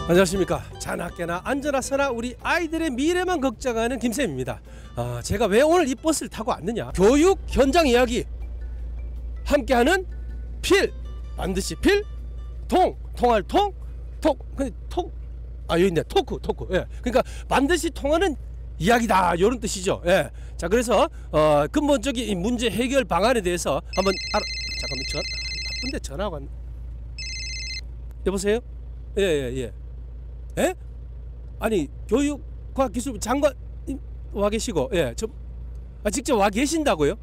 안녕하십니까. 자나깨나 앉아나서나 우리 아이들의 미래만 걱정하는 김쌤입니다. 제가 왜 오늘 이 버스를 타고 왔느냐, 교육 현장 이야기 함께하는 필, 반드시 필, 통할 통, 여기 있네. 토크. 예. 그러니까 반드시 통하는 이야기다, 이런 뜻이죠. 예. 자, 그래서 근본적인 이 문제 해결 방안에 대해서 한번 잠깐만, 바쁜데 전화가 왔네. 여보세요? 예. 예? 아니, 교육과기술부 장관 와 계시고, 예, 직접 와 계신다고요?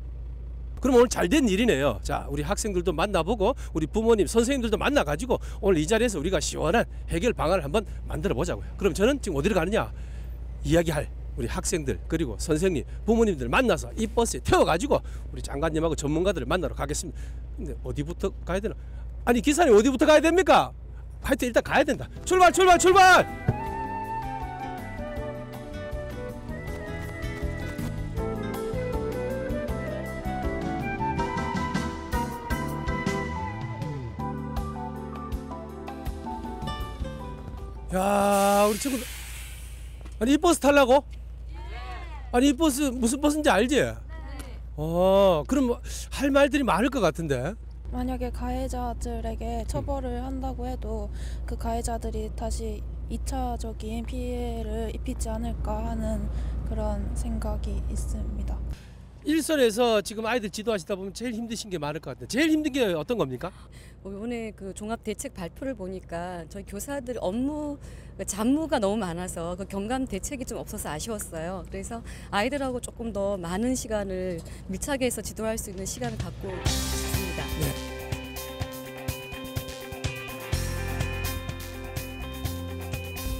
그럼 오늘 잘된 일이네요. 자, 우리 학생들도 만나보고 우리 부모님, 선생님들도 만나가지고 오늘 이 자리에서 우리가 시원한 해결 방안을 한번 만들어 보자고요. 그럼 저는 지금 어디로 가느냐, 이야기할 우리 학생들 그리고 선생님, 부모님들 만나서 이 버스에 태워가지고 우리 장관님하고 전문가들을 만나러 가겠습니다. 근데 어디부터 가야 되나? 아니, 기사님 어디부터 가야 됩니까? 하여튼 일단 가야 된다. 출발! 야, 우리 친구들, 아니 이 버스 타려고? 아니 이 버스 무슨 버스인지 알지? 그럼 할 말들이 많을 것 같은데. 만약에 가해자들에게 처벌을 한다고 해도 그 가해자들이 다시 2차적인 피해를 입히지 않을까 하는 그런 생각이 있습니다. 일선에서 지금 아이들 지도하시다 보면 제일 힘드신 게 많을 것 같아요. 제일 힘든 게 어떤 겁니까? 오늘 그 종합대책 발표를 보니까 저희 교사들 업무 잡무가 너무 많아서 그 경감 대책이 좀 없어서 아쉬웠어요. 그래서 아이들하고 조금 더 많은 시간을 밀착해서 지도할 수 있는 시간을 갖고 싶습니다. 네.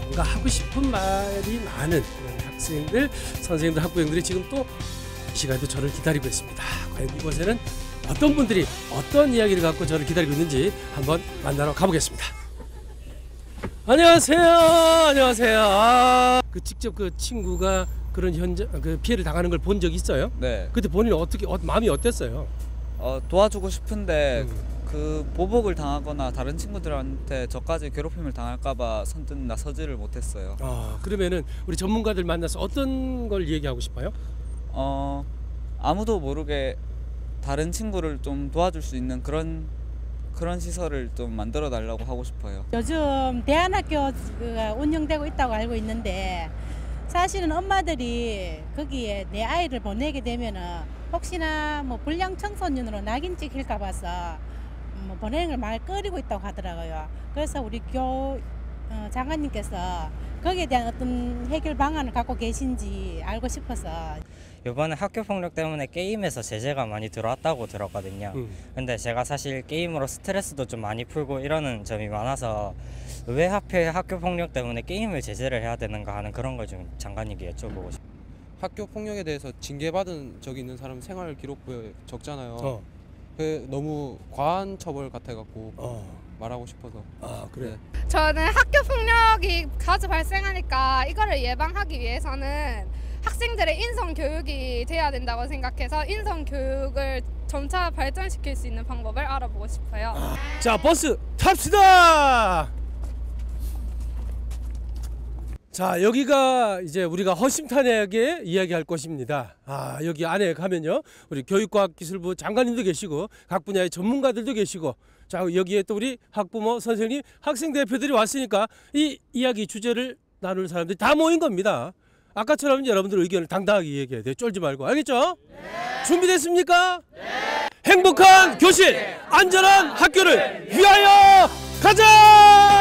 뭔가 하고 싶은 말이 많은 학생들, 선생님들, 학부형들이 지금 또 이 시간에도 저를 기다리고 있습니다. 과연 이곳에는 어떤 분들이 어떤 이야기를 갖고 저를 기다리고 있는지 한번 만나러 가보겠습니다. 안녕하세요. 직접 그 친구가 그런 현장 그 피해를 당하는 걸 본 적 있어요? 네. 그때 본인은 마음이 어땠어요? 도와주고 싶은데 그 보복을 당하거나 다른 친구들한테 저까지 괴롭힘을 당할까봐 선뜻 나서지를 못했어요. 그러면은 우리 전문가들 만나서 어떤 걸 얘기하고 싶어요? 아무도 모르게 다른 친구를 좀 도와줄 수 있는 그런 시설을 좀 만들어 달라고 하고 싶어요. 요즘 대안학교가 운영되고 있다고 알고 있는데, 사실은 엄마들이 거기에 내 아이를 보내게 되면은 혹시나 뭐 불량 청소년으로 낙인 찍힐까 봐서 보내는 걸 말 꺼리고 있다고 하더라고요. 그래서 우리 장관님께서 거기에 대한 어떤 해결 방안을 갖고 계신지 알고 싶어서. 이번에 학교폭력 때문에 게임에서 제재가 많이 들어왔다고 들었거든요. 근데 제가 사실 게임으로 스트레스도 좀 많이 풀고 이러는 점이 많아서 왜 하필 학교폭력 때문에 게임을 제재를 해야 되는가 하는 그런 걸 좀 장관님께 여쭤보고 싶어요. 학교폭력에 대해서 징계받은 적이 있는 사람 생활 기록부에 적잖아요. 그게 너무 과한 처벌 같아갖고 말하고 싶어서. 그래. 저는 학교 폭력이 자주 발생하니까 이거를 예방하기 위해서는 학생들의 인성 교육이 돼야 된다고 생각해서 인성 교육을 점차 발전시킬 수 있는 방법을 알아보고 싶어요. 자, 버스 탑시다. 자, 여기가 이제 우리가 허심탄회하게 이야기할 곳입니다. 여기 안에 가면요, 우리 교육과학기술부 장관님도 계시고 각 분야의 전문가들도 계시고, 자, 여기에 또 우리 학부모, 선생님, 학생 대표들이 왔으니까 이 이야기 주제를 나눌 사람들이 다 모인 겁니다. 아까처럼 여러분들 의견을 당당하게 얘기해야 돼요. 쫄지 말고. 알겠죠? 네. 준비됐습니까? 네. 행복한 교실, 안전한 학교를 위하여 가자!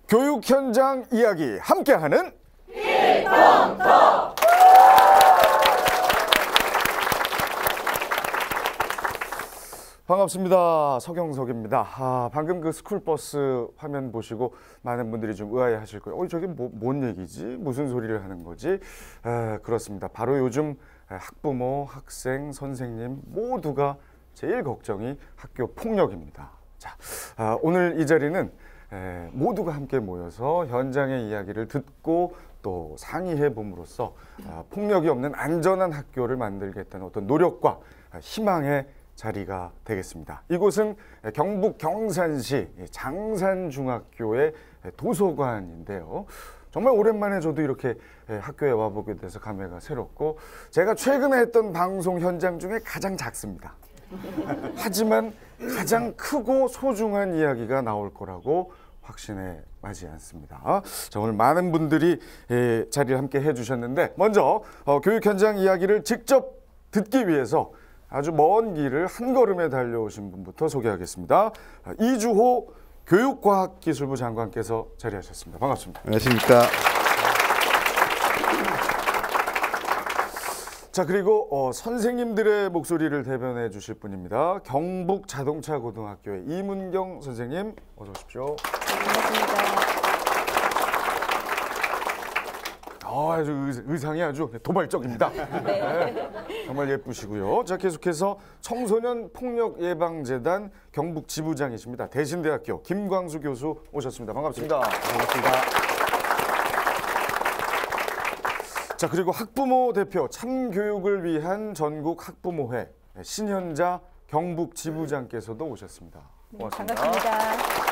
교육 현장 이야기 함께하는 반갑습니다. 서경석입니다. 방금 그 스쿨버스 화면 보시고 많은 분들이 좀 의아해하실 거예요. 저게 뭔 얘기지? 무슨 소리를 하는 거지? 그렇습니다. 바로 요즘 학부모, 학생, 선생님 모두가 제일 걱정이 학교 폭력입니다. 자, 오늘 이 자리는 모두가 함께 모여서 현장의 이야기를 듣고 또 상의해 봄으로써 폭력이 없는 안전한 학교를 만들겠다는 어떤 노력과 희망의 자리가 되겠습니다. 이곳은 경북 경산시 장산중학교의 도서관인데요. 정말 오랜만에 저도 이렇게 학교에 와보게 돼서 감회가 새롭고, 제가 최근에 했던 방송 현장 중에 가장 작습니다. 하지만 가장 크고 소중한 이야기가 나올 거라고 확신해 마지 않습니다. 자, 오늘 많은 분들이 자리를 함께 해주셨는데, 먼저 교육 현장 이야기를 직접 듣기 위해서 아주 먼 길을 한 걸음에 달려오신 분부터 소개하겠습니다. 이주호 교육과학기술부 장관께서 자리하셨습니다. 반갑습니다. 안녕하십니까. 자, 그리고 선생님들의 목소리를 대변해 주실 분입니다. 경북자동차고등학교의 이문경 선생님, 어서 오십시오. 반갑습니다. 아주 의상이 아주 도발적입니다. 네, 정말 예쁘시고요. 자, 계속해서 청소년 폭력 예방재단 경북 지부장이십니다. 대신대학교 김광수 교수 오셨습니다. 반갑습니다. 반갑습니다. 자, 그리고 학부모 대표 참교육을 위한 전국 학부모회 신현자 경북 지부장께서도 오셨습니다. 고맙습니다. 반갑습니다.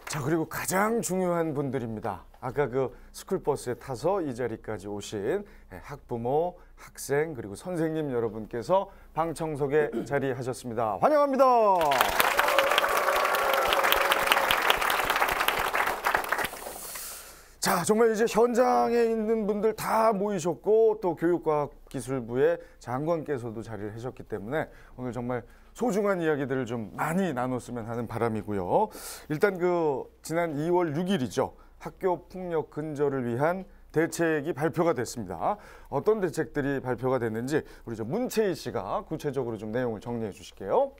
자, 그리고 가장 중요한 분들입니다. 아까 그 스쿨버스에 타서 이 자리까지 오신 학부모, 학생, 그리고 선생님 여러분께서 방청석에 자리하셨습니다. 환영합니다. 자, 정말 이제 현장에 있는 분들 다 모이셨고, 또 교육과학기술부의 장관께서도 자리를 하셨기 때문에 오늘 정말 소중한 이야기들을 좀 많이 나눴으면 하는 바람이고요. 일단 지난 2월 6일이죠. 학교 폭력 근절을 위한 대책이 발표가 됐습니다. 어떤 대책들이 발표가 됐는지 우리 문채희 씨가 구체적으로 좀 내용을 정리해 주실게요.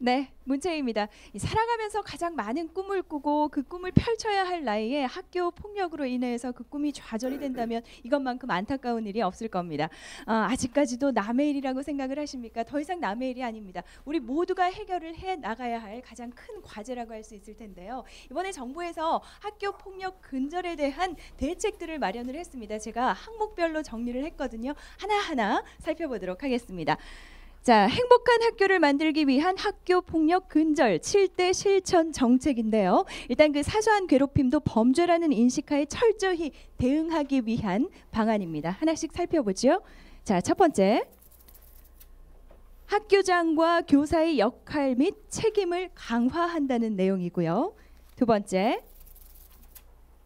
네, 문채희입니다. 살아가면서 가장 많은 꿈을 꾸고 그 꿈을 펼쳐야 할 나이에 학교 폭력으로 인해서 그 꿈이 좌절이 된다면 이것만큼 안타까운 일이 없을 겁니다. 아직까지도 남의 일이라고 생각을 하십니까? 더 이상 남의 일이 아닙니다. 우리 모두가 해결을 해 나가야 할 가장 큰 과제라고 할 수 있을 텐데요. 이번에 정부에서 학교 폭력 근절에 대한 대책들을 마련을 했습니다. 제가 항목별로 정리를 했거든요. 하나하나 살펴보도록 하겠습니다. 자, 행복한 학교를 만들기 위한 학교 폭력 근절 7대 실천 정책인데요. 일단 그 사소한 괴롭힘도 범죄라는 인식하에 철저히 대응하기 위한 방안입니다. 하나씩 살펴보죠. 자, 첫 번째, 학교장과 교사의 역할 및 책임을 강화한다는 내용이고요. 두 번째,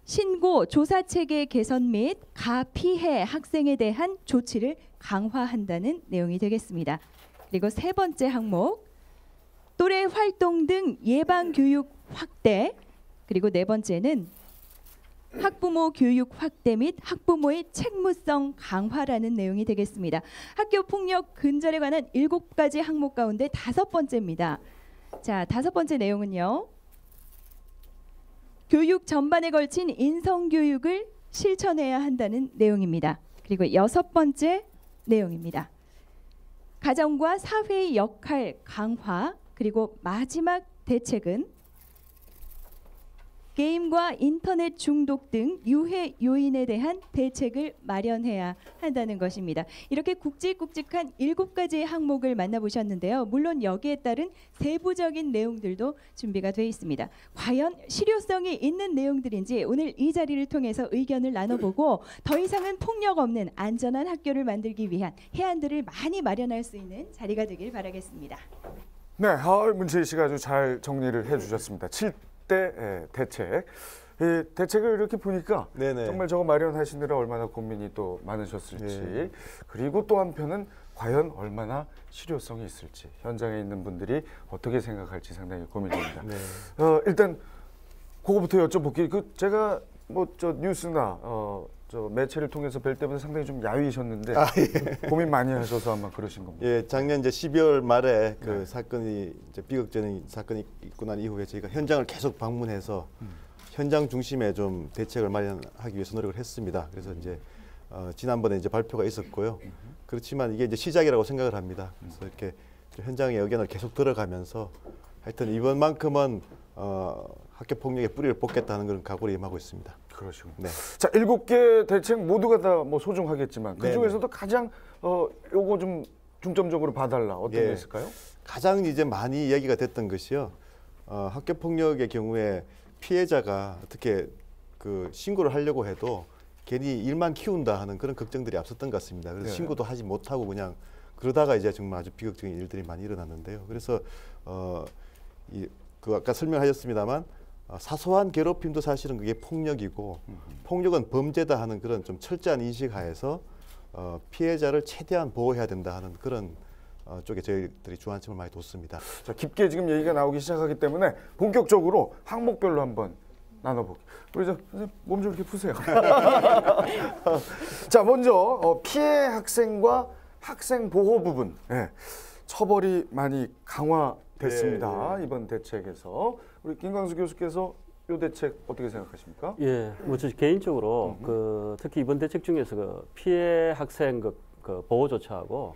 신고 조사 체계 개선 및 가피해 학생에 대한 조치를 강화한다는 내용이 되겠습니다. 그리고 세 번째 항목, 또래 활동 등 예방 교육 확대. 그리고 네 번째는 학부모 교육 확대 및 학부모의 책무성 강화라는 내용이 되겠습니다. 학교 폭력 근절에 관한 7가지 항목 가운데 5번째입니다. 자, 5번째 내용은요. 교육 전반에 걸친 인성 교육을 실천해야 한다는 내용입니다. 그리고 6번째 내용입니다. 가정과 사회의 역할 강화. 그리고 마지막 대책은 게임과 인터넷 중독 등 유해 요인에 대한 대책을 마련해야 한다는 것입니다. 이렇게 굵직굵직한 7가지의 항목을 만나보셨는데요. 물론 여기에 따른 세부적인 내용들도 준비가 되어 있습니다. 과연 실효성이 있는 내용들인지 오늘 이 자리를 통해서 의견을 나눠보고 더 이상은 폭력 없는 안전한 학교를 만들기 위한 해안들을 많이 마련할 수 있는 자리가 되길 바라겠습니다. 네, 문채희 씨가 아주 잘 정리를 해주셨습니다. 7대 대책. 이 대책을 이렇게 보니까 네네. 정말 저거 마련하시느라 얼마나 고민이 또 많으셨을지. 네. 그리고 또 한편은 과연 얼마나 실효성이 있을지 현장에 있는 분들이 어떻게 생각할지 상당히 고민됩니다. 네. 일단 그거부터 여쭤볼게요. 제가 뭐 저 뉴스나 저 매체를 통해서 뵐 때보다 상당히 좀 야위셨는데 예. 고민 많이 하셔서 아마 그러신 겁니다. 예, 작년 이제 12월 말에 그 네. 사건이 이제 비극적인 사건이 있고 난 이후에 저희가 현장을 계속 방문해서 현장 중심의 좀 대책을 마련하기 위해서 노력을 했습니다. 그래서 이제 지난번에 이제 발표가 있었고요. 그렇지만 이게 이제 시작이라고 생각을 합니다. 그래서 이렇게 현장의 의견을 계속 들어가면서 하여튼 이번만큼은 학교 폭력의 뿌리를 뽑겠다는 그런 각오를 임하고 있습니다. 그러시군요. 네. 자, 7개 대책 모두가 다 뭐 소중하겠지만 그 네네. 중에서도 가장 요거 좀 중점적으로 봐달라 어떤 예. 게 있을까요? 가장 이제 많이 이야기가 됐던 것이요. 학교 폭력의 경우에 피해자가 어떻게 그 신고를 하려고 해도 괜히 일만 키운다 하는 그런 걱정들이 앞섰던 것 같습니다. 그래서 네. 신고도 하지 못하고 그냥 그러다가 이제 정말 아주 비극적인 일들이 많이 일어났는데요. 그래서 그 아까 설명하셨습니다만 사소한 괴롭힘도 사실은 그게 폭력이고 폭력은 범죄다 하는 그런 좀 철저한 인식 하에서 피해자를 최대한 보호해야 된다 하는 그런 쪽에 저희들이 주안점을 많이 뒀습니다. 자, 깊게 지금 얘기가 나오기 시작하기 때문에 본격적으로 항목별로 한번 나눠볼게요. 우리 저 선생님 몸 좀 이렇게 푸세요. 자, 먼저 피해 학생과 학생 보호 부분, 네. 처벌이 많이 강화됐습니다. 네. 이번 대책에서 우리 김광수 교수께서 이 대책 어떻게 생각하십니까? 예, 뭐 저 개인적으로 그 특히 이번 대책 중에서 그 피해 학생 그 보호 조처하고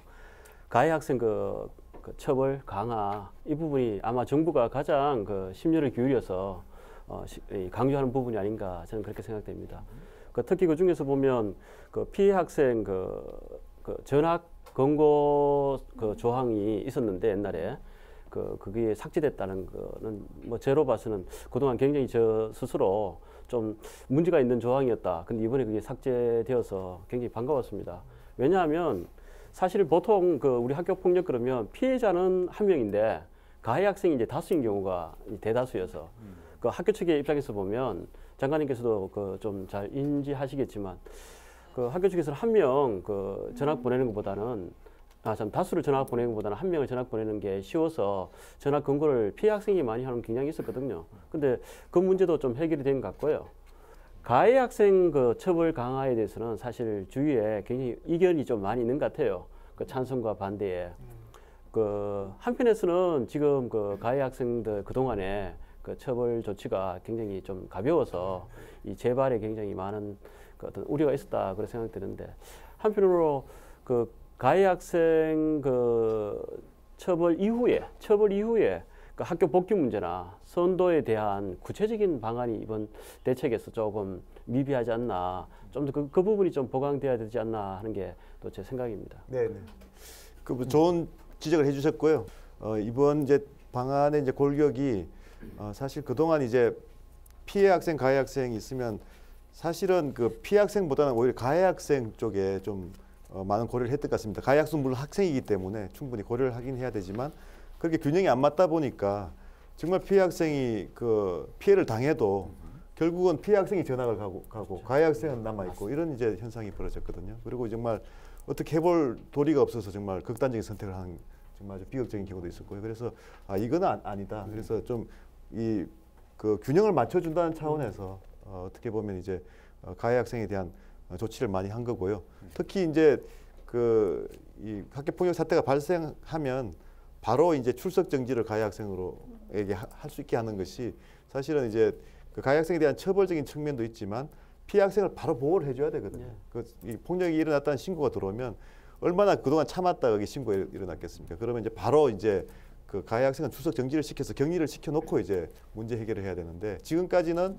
가해 학생 그 처벌 강화 이 부분이 아마 정부가 가장 그 심려를 기울여서 강조하는 부분이 아닌가 저는 그렇게 생각됩니다. 특히 그 중에서 보면 그 피해 학생 그 전학 권고 그 조항이 있었는데 옛날에 그게 삭제됐다는 거는 뭐 제로 봐서는 그동안 굉장히 저 스스로 좀 문제가 있는 조항이었다. 근데 이번에 그게 삭제되어서 굉장히 반가웠습니다. 왜냐하면 사실 보통 그 우리 학교 폭력 그러면 피해자는 한 명인데 가해 학생이 이제 다수인 경우가 대다수여서 그 학교 측의 입장에서 보면 장관님께서도 그 좀 잘 인지하시겠지만 그 학교 측에서는 한 명 그 전학 보내는 것보다는 다수를 전학 보내는 것보다는 한 명을 전학 보내는 게 쉬워서 전학 권고를 피해 학생이 많이 하는 경향이 있었거든요. 근데 그 문제도 좀 해결이 된 것 같고요. 가해 학생 그 처벌 강화에 대해서는 사실 주위에 굉장히 이견이 좀 많이 있는 것 같아요. 그 찬성과 반대에. 그 한편에서는 지금 그 가해 학생들 그동안에 그 처벌 조치가 굉장히 좀 가벼워서 이 재발에 굉장히 많은 그 어떤 우려가 있었다 그렇게 생각되는데 한편으로 그 가해 학생 그 처벌 이후에 그 학교 복귀 문제나 선도에 대한 구체적인 방안이 이번 대책에서 조금 미비하지 않나, 좀 더 그 부분이 좀 보강돼야 되지 않나 하는 게 또 제 생각입니다. 네, 그 좋은 지적을 해주셨고요. 이번 이제 방안의 이제 골격이 사실 그동안 이제 피해 학생, 가해 학생이 있으면 사실은 그 피해 학생보다는 오히려 가해 학생 쪽에 좀 많은 고려를 했던 것 같습니다. 가해 학생 물론 학생이기 때문에 충분히 고려를 하긴 해야 되지만 그렇게 균형이 안 맞다 보니까 정말 피해 학생이 그 피해를 당해도 결국은 피해 학생이 전학을 가고 가해 학생은 남아 있고 이런 이제 현상이 벌어졌거든요. 그리고 정말 어떻게 해볼 도리가 없어서 정말 극단적인 선택을 하는 정말 아주 비극적인 경우도 있었고요. 그래서 이거는 아니다. 그래서 좀 이 그 균형을 맞춰준다는 차원에서 어떻게 보면 이제 가해 학생에 대한 조치를 많이 한 거고요. 특히 이제 그 이 학교 폭력 사태가 발생하면 바로 이제 출석 정지를 가해 학생으로에게 할 수 있게 하는 것이 사실은 이제 그 가해 학생에 대한 처벌적인 측면도 있지만 피해 학생을 바로 보호를 해줘야 되거든요. 이 폭력이 일어났다는 신고가 들어오면 얼마나 그동안 참았다 여기 신고가 일어났겠습니까? 그러면 이제 바로 이제 그 가해 학생은 출석 정지를 시켜서 격리를 시켜놓고 이제 문제 해결을 해야 되는데 지금까지는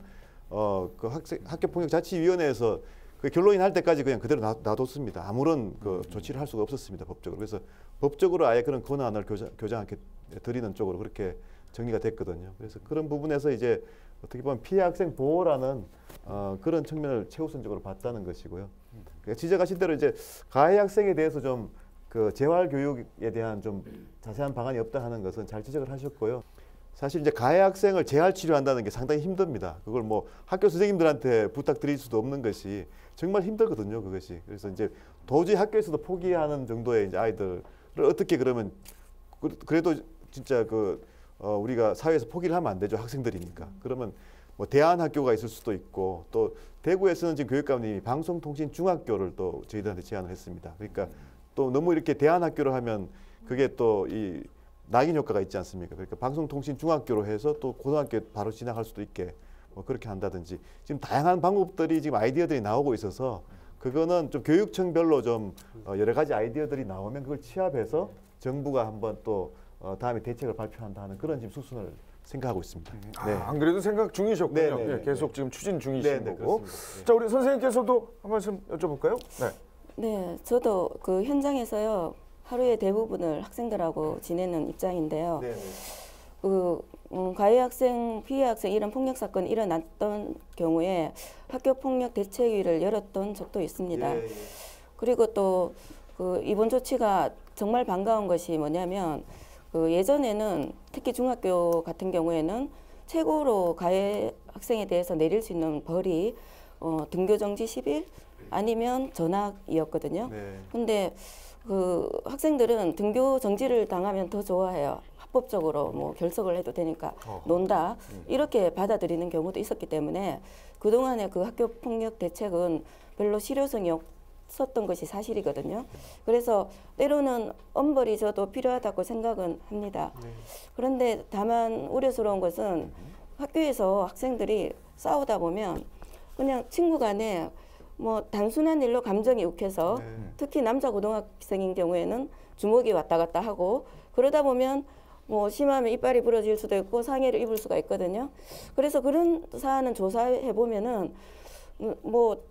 그 학교 폭력 자치위원회에서 그 결론이 날 때까지 그냥 그대로 놔뒀습니다. 아무런 그 조치를 할 수가 없었습니다, 법적으로. 그래서 법적으로 아예 그런 권한을 교장한테 드리는 쪽으로 그렇게 정리가 됐거든요. 그래서 그런 부분에서 이제 어떻게 보면 피해 학생 보호라는 그런 측면을 최우선적으로 봤다는 것이고요. 그러니까 지적하신 대로 이제 가해 학생에 대해서 좀 그 재활 교육에 대한 좀 자세한 방안이 없다 하는 것은 잘 지적을 하셨고요. 사실 이제 가해 학생을 재활 치료한다는 게 상당히 힘듭니다. 그걸 뭐 학교 선생님들한테 부탁드릴 수도 없는 것이 정말 힘들거든요, 그것이. 그래서 이제 도저히 학교에서도 포기하는 정도의 이제 아이들을 어떻게 그러면 그래도 진짜 우리가 사회에서 포기를 하면 안 되죠. 학생들이니까. 그러면 뭐 대안 학교가 있을 수도 있고 또 대구에서는 지금 교육감님이 방송통신 중학교를 또 저희들한테 제안을 했습니다. 그러니까 또 너무 이렇게 대안 학교를 하면 그게 또 이 낙인 효과가 있지 않습니까? 그러니까 방송통신 중학교로 해서 또 고등학교에 바로 진학할 수도 있게 뭐 그렇게 한다든지 지금 다양한 방법들이 지금 아이디어들이 나오고 있어서 그거는 좀 교육청별로 좀 여러 가지 아이디어들이 나오면 그걸 취합해서 정부가 한번 또 다음에 대책을 발표한다 하는 그런 지금 수순을 생각하고 있습니다. 네. 안 그래도 생각 중이셨군요. 네, 네, 예, 계속 네. 지금 추진 중이신 네, 거고. 그렇습니다. 자, 우리 선생님께서도 한 말씀 여쭤볼까요? 네. 네, 저도 그 현장에서요 하루의 대부분을 학생들하고 지내는 입장인데요. 네, 네. 가해 학생, 피해 학생 이런 폭력 사건이 일어났던 경우에 학교 폭력 대책위를 열었던 적도 있습니다. 예, 예. 그리고 또 이번 조치가 정말 반가운 것이 뭐냐면 예전에는 특히 중학교 같은 경우에는 최고로 가해 학생에 대해서 내릴 수 있는 벌이 등교 정지 10일 아니면 전학이었거든요. 근데 학생들은 등교 정지를 당하면 더 좋아해요. 합법적으로 뭐 결석을 해도 되니까 논다 이렇게 받아들이는 경우도 있었기 때문에 그동안의 그 학교 폭력 대책은 별로 실효성이 없었던 것이 사실이거든요. 그래서 때로는 엄벌이 저도 필요하다고 생각은 합니다. 그런데 다만 우려스러운 것은 학교에서 학생들이 싸우다 보면 그냥 친구 간에 뭐 단순한 일로 감정이 욱해서 특히 남자 고등학생인 경우에는 주먹이 왔다 갔다 하고 그러다 보면 뭐 심하면 이빨이 부러질 수도 있고 상해를 입을 수가 있거든요. 그래서 그런 사안은 조사해 보면은 뭐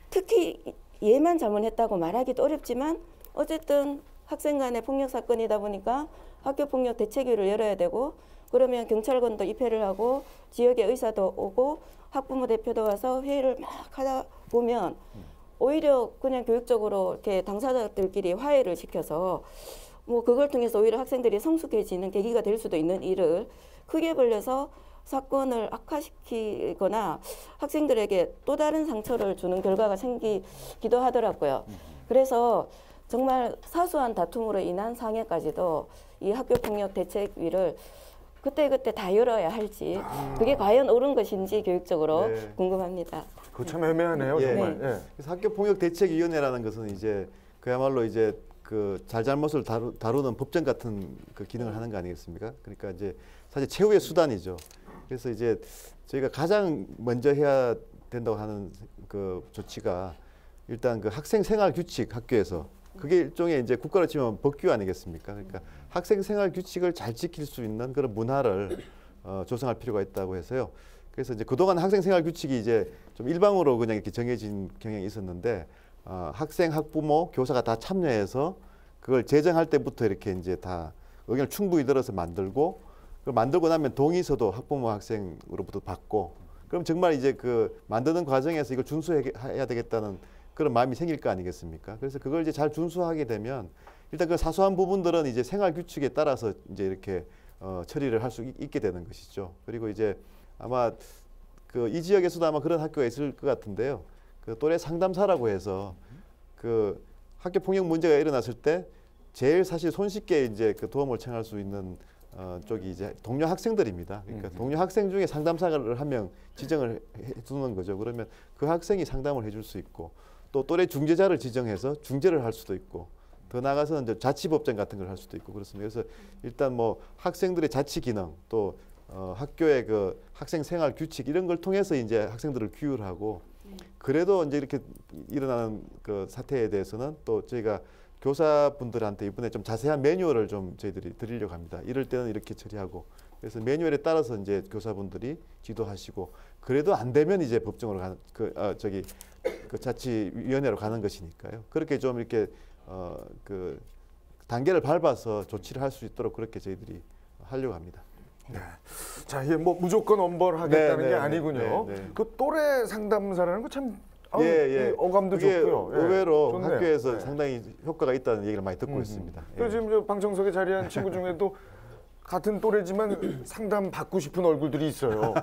특히 얘만 잘못했다고 말하기도 어렵지만 어쨌든 학생 간의 폭력 사건이다 보니까 학교 폭력 대책위를 열어야 되고 그러면 경찰관도 입회를 하고 지역의 의사도 오고 학부모 대표도 와서 회의를 막 하다 보면 오히려 그냥 교육적으로 이렇게 당사자들끼리 화해를 시켜서 뭐 그걸 통해서 오히려 학생들이 성숙해지는 계기가 될 수도 있는 일을 크게 벌려서 사건을 악화시키거나 학생들에게 또 다른 상처를 주는 결과가 생기기도 하더라고요. 그래서 정말 사소한 다툼으로 인한 상해까지도 이 학교폭력 대책위를 그때그때 다 열어야 할지 그게 과연 옳은 것인지 교육적으로 궁금합니다. 그거 참 애매하네요, 정말. 네. 그래서 학교폭력대책위원회라는 것은 이제 그야말로 이제 그 잘잘못을 다루는 법정 같은 그 기능을 하는 거 아니겠습니까? 그러니까 이제 사실 최후의 수단이죠. 그래서 이제 저희가 가장 먼저 해야 된다고 하는 그 조치가 일단 그 학생 생활 규칙 학교에서 그게 일종의 이제 국가로 치면 법규 아니겠습니까? 그러니까 학생 생활 규칙을 잘 지킬 수 있는 그런 문화를 조성할 필요가 있다고 해서요. 그래서 이제 그동안 학생 생활 규칙이 이제 좀 일방으로 그냥 이렇게 정해진 경향이 있었는데 학생, 학부모, 교사가 다 참여해서 그걸 제정할 때부터 이렇게 이제 다 의견을 충분히 들어서 만들고 그걸 만들고 나면 동의서도 학부모, 학생으로부터 받고 그럼 정말 이제 그 만드는 과정에서 이걸 준수해야 되겠다는 그런 마음이 생길 거 아니겠습니까? 그래서 그걸 이제 잘 준수하게 되면 일단 그 사소한 부분들은 이제 생활 규칙에 따라서 이제 이렇게 처리를 할 수 있게 되는 것이죠. 그리고 이제 아마 그 이 지역에서도 아마 그런 학교가 있을 것 같은데요. 그 또래 상담사라고 해서 그 학교 폭력 문제가 일어났을 때 제일 사실 손쉽게 이제 그 도움을 청할 수 있는 쪽이 이제 동료 학생들입니다. 그러니까 동료 학생 중에 상담사를 한 명 지정을 해두는 거죠. 그러면 그 학생이 상담을 해줄 수 있고 또 또래 중재자를 지정해서 중재를 할 수도 있고 더 나아가서는 이제 자치법정 같은 걸 할 수도 있고 그렇습니다. 그래서 일단 뭐 학생들의 자치 기능 또 학교의 그 학생 생활 규칙 이런 걸 통해서 이제 학생들을 규율하고 그래도 이제 이렇게 일어나는 그 사태에 대해서는 또 저희가 교사분들한테 이번에 좀 자세한 매뉴얼을 좀 저희들이 드리려고 합니다. 이럴 때는 이렇게 처리하고 그래서 매뉴얼에 따라서 이제 교사분들이 지도하시고 그래도 안 되면 이제 법정으로 가는 그 자치위원회로 가는 것이니까요. 그렇게 좀 이렇게 그 단계를 밟아서 조치를 할 수 있도록 그렇게 저희들이 하려고 합니다. 네. 자, 이게 뭐 무조건 엄벌하겠다는 게 아니군요. 그 또래 상담사라는 거 참 어감도 좋고요. 의외로 좋네요. 학교에서 상당히 효과가 있다는 얘기를 많이 듣고 있습니다. 그리고 지금 저 방청석에 자리한 친구 중에도 같은 또래지만 상담 받고 싶은 얼굴들이 있어요.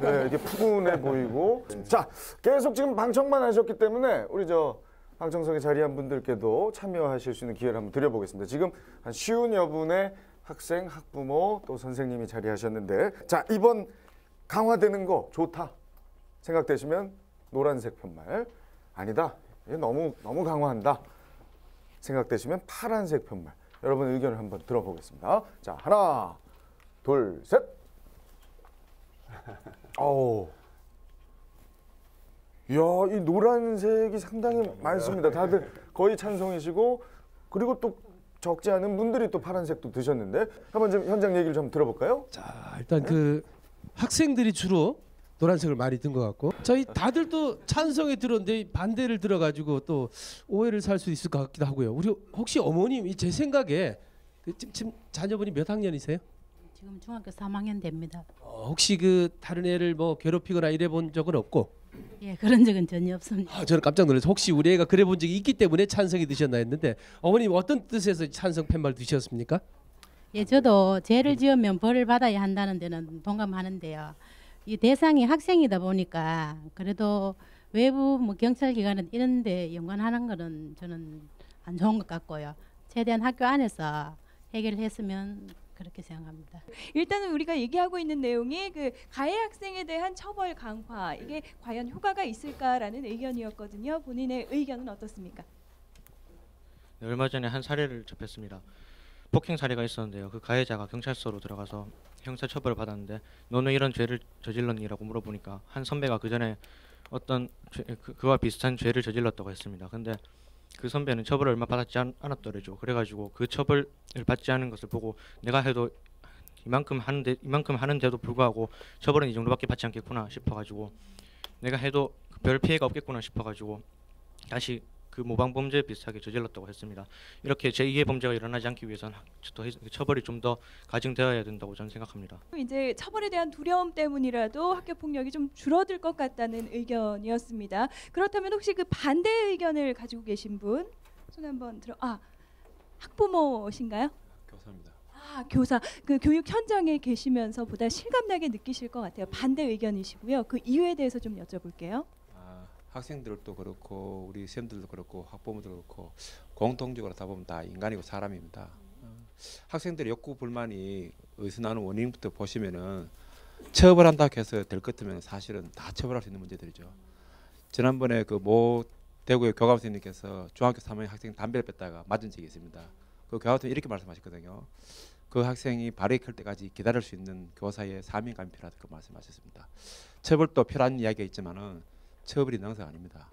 네, 이게 푸근해 보이고. 자, 계속 지금 방청만 하셨기 때문에 우리 저 방청석에 자리한 분들께도 참여하실 수 있는 기회를 한번 드려보겠습니다. 지금 한 50여 분의 학생, 학부모 또 선생님이 자리하셨는데, 자, 이번 강화되는 거 좋다 생각되시면 노란색 편말, 아니다 너무 강화한다 생각되시면 파란색 편말, 여러분의 의견을 한번 들어보겠습니다. 자, 하나 둘 셋. 이야, 이 노란색이 상당히 많습니다. 다들 거의 찬성이시고, 그리고 또 적지 않은 분들이 또 파란색도 드셨는데, 한번 좀 현장 얘기를 좀 들어볼까요? 자, 일단 그 학생들이 주로 노란색을 많이 든 것 같고, 저희 다들도 찬성에 들었는데 반대를 들어가지고 또 오해를 살 수 있을 것 같기도 하고요. 우리 혹시 어머님이, 제 생각에 지금 자녀분이 몇 학년이세요? 지금 중학교 3학년 됩니다. 혹시 그 다른 애를 뭐 괴롭히거나 이래 본 적은 없고? 예, 그런 적은 전혀 없습니다. 저는 깜짝 놀라서 혹시 우리 애가 그래 본 적이 있기 때문에 찬성이 드셨나 했는데, 어머님 어떤 뜻에서 찬성 팻말 드셨습니까? 예, 저도 죄를 지으면 벌을 받아야 한다는 데는 동감하는데요. 이 대상이 학생이다 보니까 그래도 외부 뭐 경찰기관은 이런 데 연관하는 거는 저는 안 좋은 것 같고요. 최대한 학교 안에서 해결했으면 그렇게 생각합니다. 일단은 우리가 얘기하고 있는 내용이 그 가해 학생에 대한 처벌 강화, 이게 과연 효과가 있을까라는 의견이었거든요. 본인의 의견은 어떻습니까? 네, 얼마 전에 한 사례를 접했습니다. 폭행 사례가 있었는데요. 그 가해자가 경찰서로 들어가서 형사 처벌을 받았는데, 너는 이런 죄를 저질렀니라고 물어보니까 한 선배가 그 전에 어떤 그와 비슷한 죄를 저질렀다고 했습니다. 근데 그 선배는 처벌을 얼마 받았지 않았더래죠. 그래가지고 그 처벌을 받지 않은 것을 보고 내가 해도 이만큼 하는데도 불구하고 처벌은 이 정도밖에 받지 않겠구나 싶어가지고, 내가 해도 별 피해가 없겠구나 싶어가지고 다시 그 모방 범죄 비슷하게 저질렀다고 했습니다. 이렇게 제2의 범죄가 일어나지 않기 위해서는 처벌이 좀 더 가중되어야 된다고 저는 생각합니다. 이제 처벌에 대한 두려움 때문이라도 학교 폭력이 좀 줄어들 것 같다는 의견이었습니다. 그렇다면 혹시 그 반대 의견을 가지고 계신 분 손 한번 들어. 학부모신가요? 교사입니다. 교사. 그 교육 현장에 계시면서 보다 실감나게 느끼실 것 같아요. 반대 의견이시고요. 그 이유에 대해서 좀 여쭤볼게요. 학생들도 그렇고 우리 쌤들도 그렇고 학부모들도 그렇고 공통적으로 다 보면 다 인간이고 사람입니다. 학생들의 욕구 불만이 어디서 나는 원인부터 보시면은 처벌한다 해서 될 것 같으면 사실은 다 처벌할 수 있는 문제들이죠. 지난번에 그 모 대구의 교감선생님께서 중학교 3학년 학생 담배를 뺐다가 맞은 적이 있습니다. 그 교감선생님이 이렇게 말씀하셨거든요. 그 학생이 발이 클 때까지 기다릴 수 있는 교사의 사명감이 필요하다고 말씀하셨습니다. 처벌도 필요한 이야기가 있지만은 처벌이 능사가 아닙니다.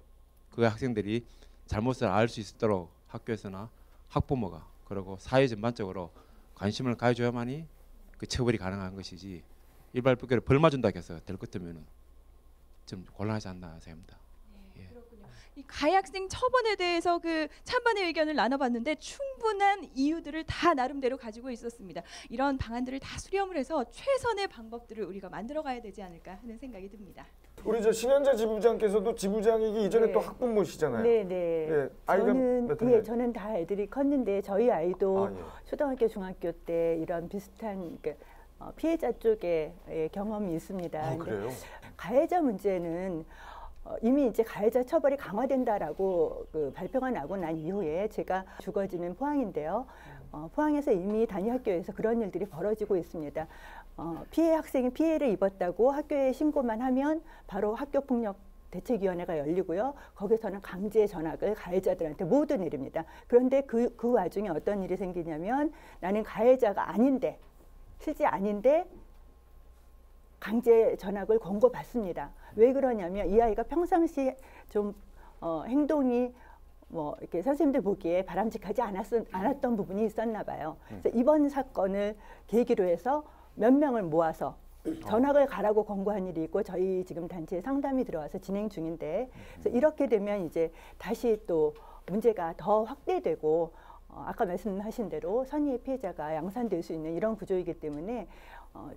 그 학생들이 잘못을 알 수 있도록 학교에서나 학부모가 그리고 사회 전반적으로 관심을 가져야만이 그 처벌이 가능한 것이지, 일발부결 벌 맞은다고 해서 될 것 같으면 좀 곤란하지 않나 생각합니다. 이 가해 학생 처벌에 대해서 그 찬반의 의견을 나눠봤는데 충분한 이유들을 다 나름대로 가지고 있었습니다. 이런 방안들을 다 수렴을 해서 최선의 방법들을 우리가 만들어가야 되지 않을까 하는 생각이 듭니다. 우리 저 신현자 지부장께서도 지부장이기 이전에 또 학부모시잖아요. 네네. 예, 아이가 몇 학년? 저는 다 애들이 컸는데 저희 아이도 초등학교, 중학교 때 이런 비슷한 피해자 쪽에 경험이 있습니다. 그래요? 가해자 문제는 이미 이제 가해자 처벌이 강화된다라고 발표가 나고 난 이후에 제가 주거지는 포항인데요. 포항에서 이미 단위 학교에서 그런 일들이 벌어지고 있습니다. 피해 학생이 피해를 입었다고 학교에 신고만 하면 바로 학교폭력 대책위원회가 열리고요. 거기서는 강제 전학을 가해자들한테 모두 내립니다. 그런데 그 와중에 어떤 일이 생기냐면, 나는 가해자가 아닌데, 실제 아닌데 강제 전학을 권고받습니다. 왜 그러냐면 이 아이가 평상시에 좀 행동이 뭐 이렇게 선생님들 보기에 바람직하지 않았던 부분이 있었나 봐요. 그래서 이번 사건을 계기로 해서 몇 명을 모아서 전학을 가라고 권고한 일이 있고, 저희 지금 단체에 상담이 들어와서 진행 중인데, 그래서 이렇게 되면 이제 다시 또 문제가 더 확대되고, 아까 말씀하신 대로 선의의 피해자가 양산될 수 있는 이런 구조이기 때문에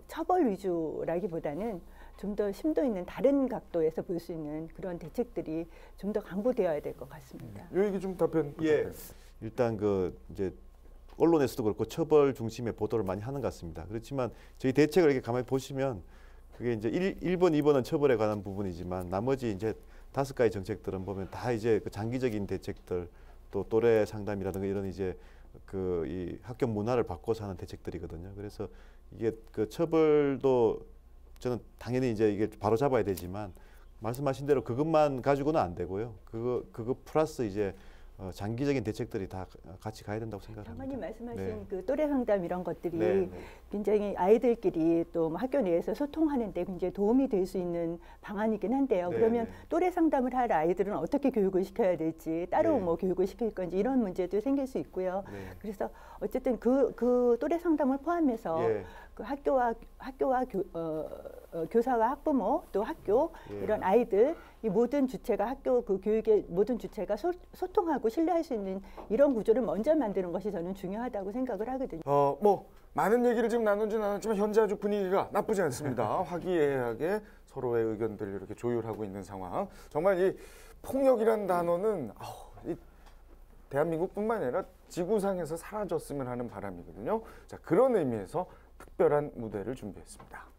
처벌 위주라기보다는 좀 더 심도 있는 다른 각도에서 볼 수 있는 그런 대책들이 좀 더 강구되어야 될 것 같습니다. 이 얘기 좀 답변. 일단 그 이제 언론에서도 그렇고 처벌 중심의 보도를 많이 하는 것 같습니다. 그렇지만 저희 대책을 이렇게 가만히 보시면 그게 이제 1번, 2번은 처벌에 관한 부분이지만 나머지 이제 5가지 정책들은 보면 다 이제 그 장기적인 대책들 또 또래 상담이라든가 이런 이제 그 이 학교 문화를 바꿔서 하는 대책들이거든요. 그래서 이게 그 처벌도 저는 당연히 이제 이게 바로 잡아야 되지만 말씀하신 대로 그것만 가지고는 안 되고요. 그거 플러스 이제 장기적인 대책들이 다 같이 가야 된다고 생각합니다. 장관님 말씀하신 네. 그 또래 상담 이런 것들이 네. 굉장히 아이들끼리 또 학교 내에서 소통하는데 굉장히 도움이 될 수 있는 방안이긴 한데요. 네, 그러면 네. 또래 상담을 할 아이들은 어떻게 교육을 시켜야 될지 따로 네. 뭐 교육을 시킬 건지 이런 문제도 생길 수 있고요. 네. 그래서 어쨌든 그 또래 상담을 포함해서 예. 그 학교와 교사와 학부모 또 학교 예. 이런 아이들 이 모든 주체가 학교 그 교육의 모든 주체가 소통하고 신뢰할 수 있는 이런 구조를 먼저 만드는 것이 저는 중요하다고 생각을 하거든요. 뭐 많은 얘기를 지금 나누진 않았지만 현재 아주 분위기가 나쁘지 않습니다. 화기애애하게 서로의 의견들을 이렇게 조율하고 있는 상황. 정말 이 폭력이란 단어는 이 대한민국뿐만 아니라 지구상에서 사라졌으면 하는 바람이거든요. 자, 그런 의미에서 특별한 무대를 준비했습니다.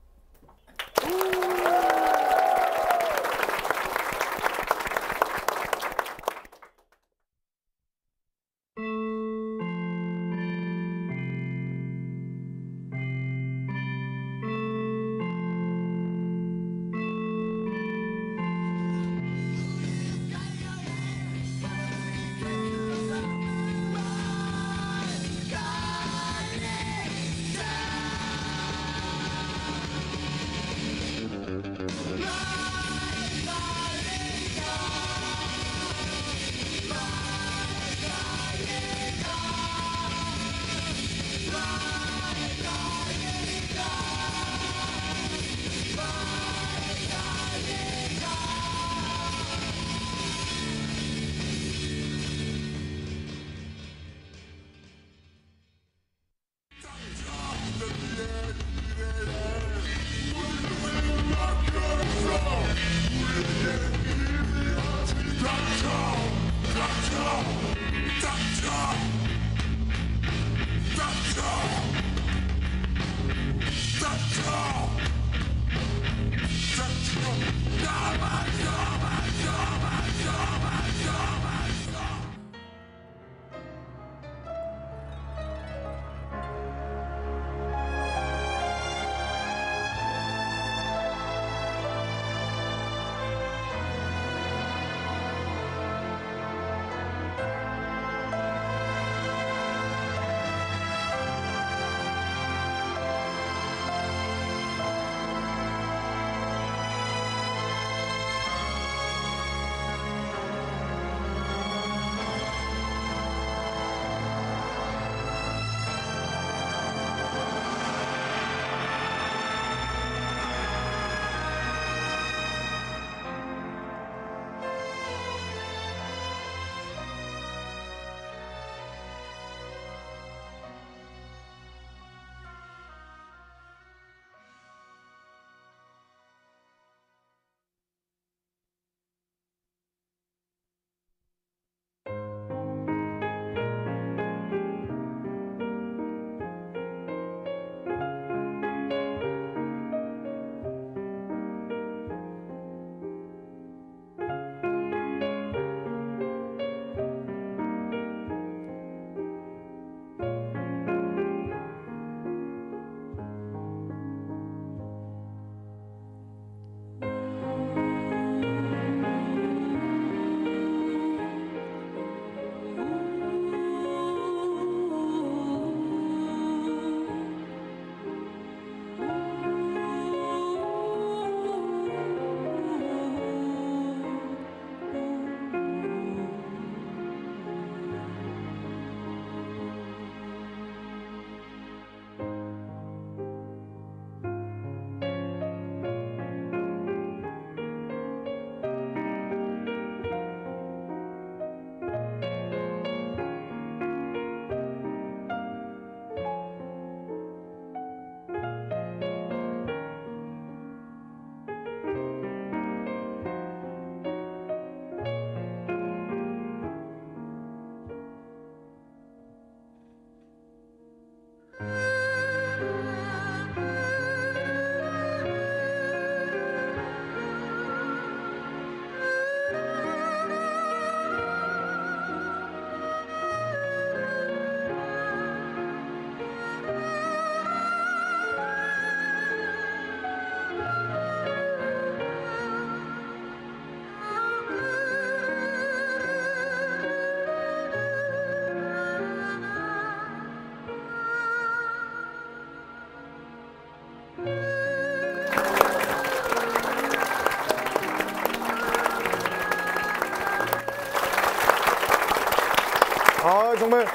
아, 정말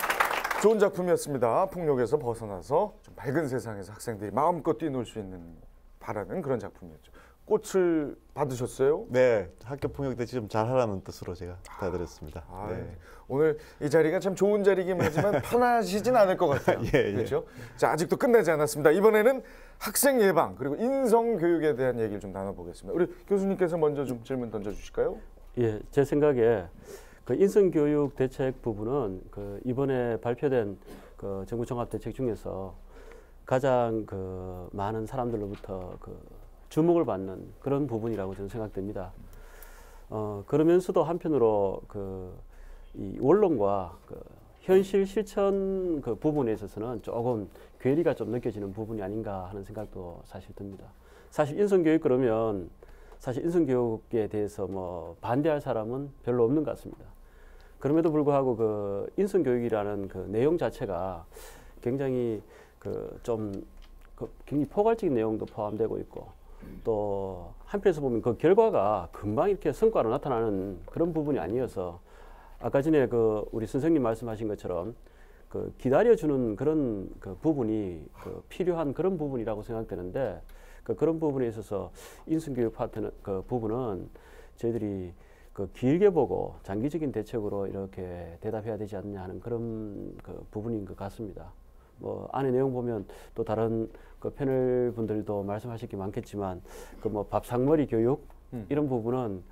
좋은 작품이었습니다. 폭력에서 벗어나서 좀 밝은 세상에서 학생들이 마음껏 뛰놀 수 있는 바라는 그런 작품이었죠. 꽃을 받으셨어요? 네, 학교 폭력 대책 좀 잘하라는 뜻으로 제가 다 드렸습니다. 네. 오늘 이 자리가 참 좋은 자리긴 하지만 편하시진 않을 것 같아요. 예. 그렇죠? 자, 아직도 끝나지 않았습니다. 이번에는 학생 예방 그리고 인성 교육에 대한 얘기를 좀 나눠보겠습니다. 우리 교수님께서 먼저 좀 질문 던져주실까요? 예, 제 생각에 그 인성교육 대책 부분은 그 이번에 발표된 그 정부 종합 대책 중에서 가장 그 많은 사람들로부터 그 주목을 받는 그런 부분이라고 저는 생각됩니다. 그러면서도 한편으로 그 이 원론과 그 현실 실천 그 부분에 있어서는 조금 괴리가 좀 느껴지는 부분이 아닌가 하는 생각도 사실 듭니다. 사실 인성교육 그러면 사실 인성교육에 대해서 뭐 반대할 사람은 별로 없는 것 같습니다. 그럼에도 불구하고 그 인성교육이라는 그 내용 자체가 굉장히 그 좀 굉장히 포괄적인 내용도 포함되고 있고 또 한편에서 보면 그 결과가 금방 이렇게 성과로 나타나는 그런 부분이 아니어서 아까 전에 그 우리 선생님 말씀하신 것처럼 그 기다려주는 그런 그 부분이 그 필요한 그런 부분이라고 생각되는데 그런 부분에 있어서 인성교육 파트는 그 부분은 저희들이 그 길게 보고 장기적인 대책으로 이렇게 대답해야 되지 않냐 하는 그런 그 부분인 것 같습니다. 뭐 안에 내용 보면 또 다른 그 패널 분들도 말씀하실 게 많겠지만 그 뭐 밥상머리 교육 이런 부분은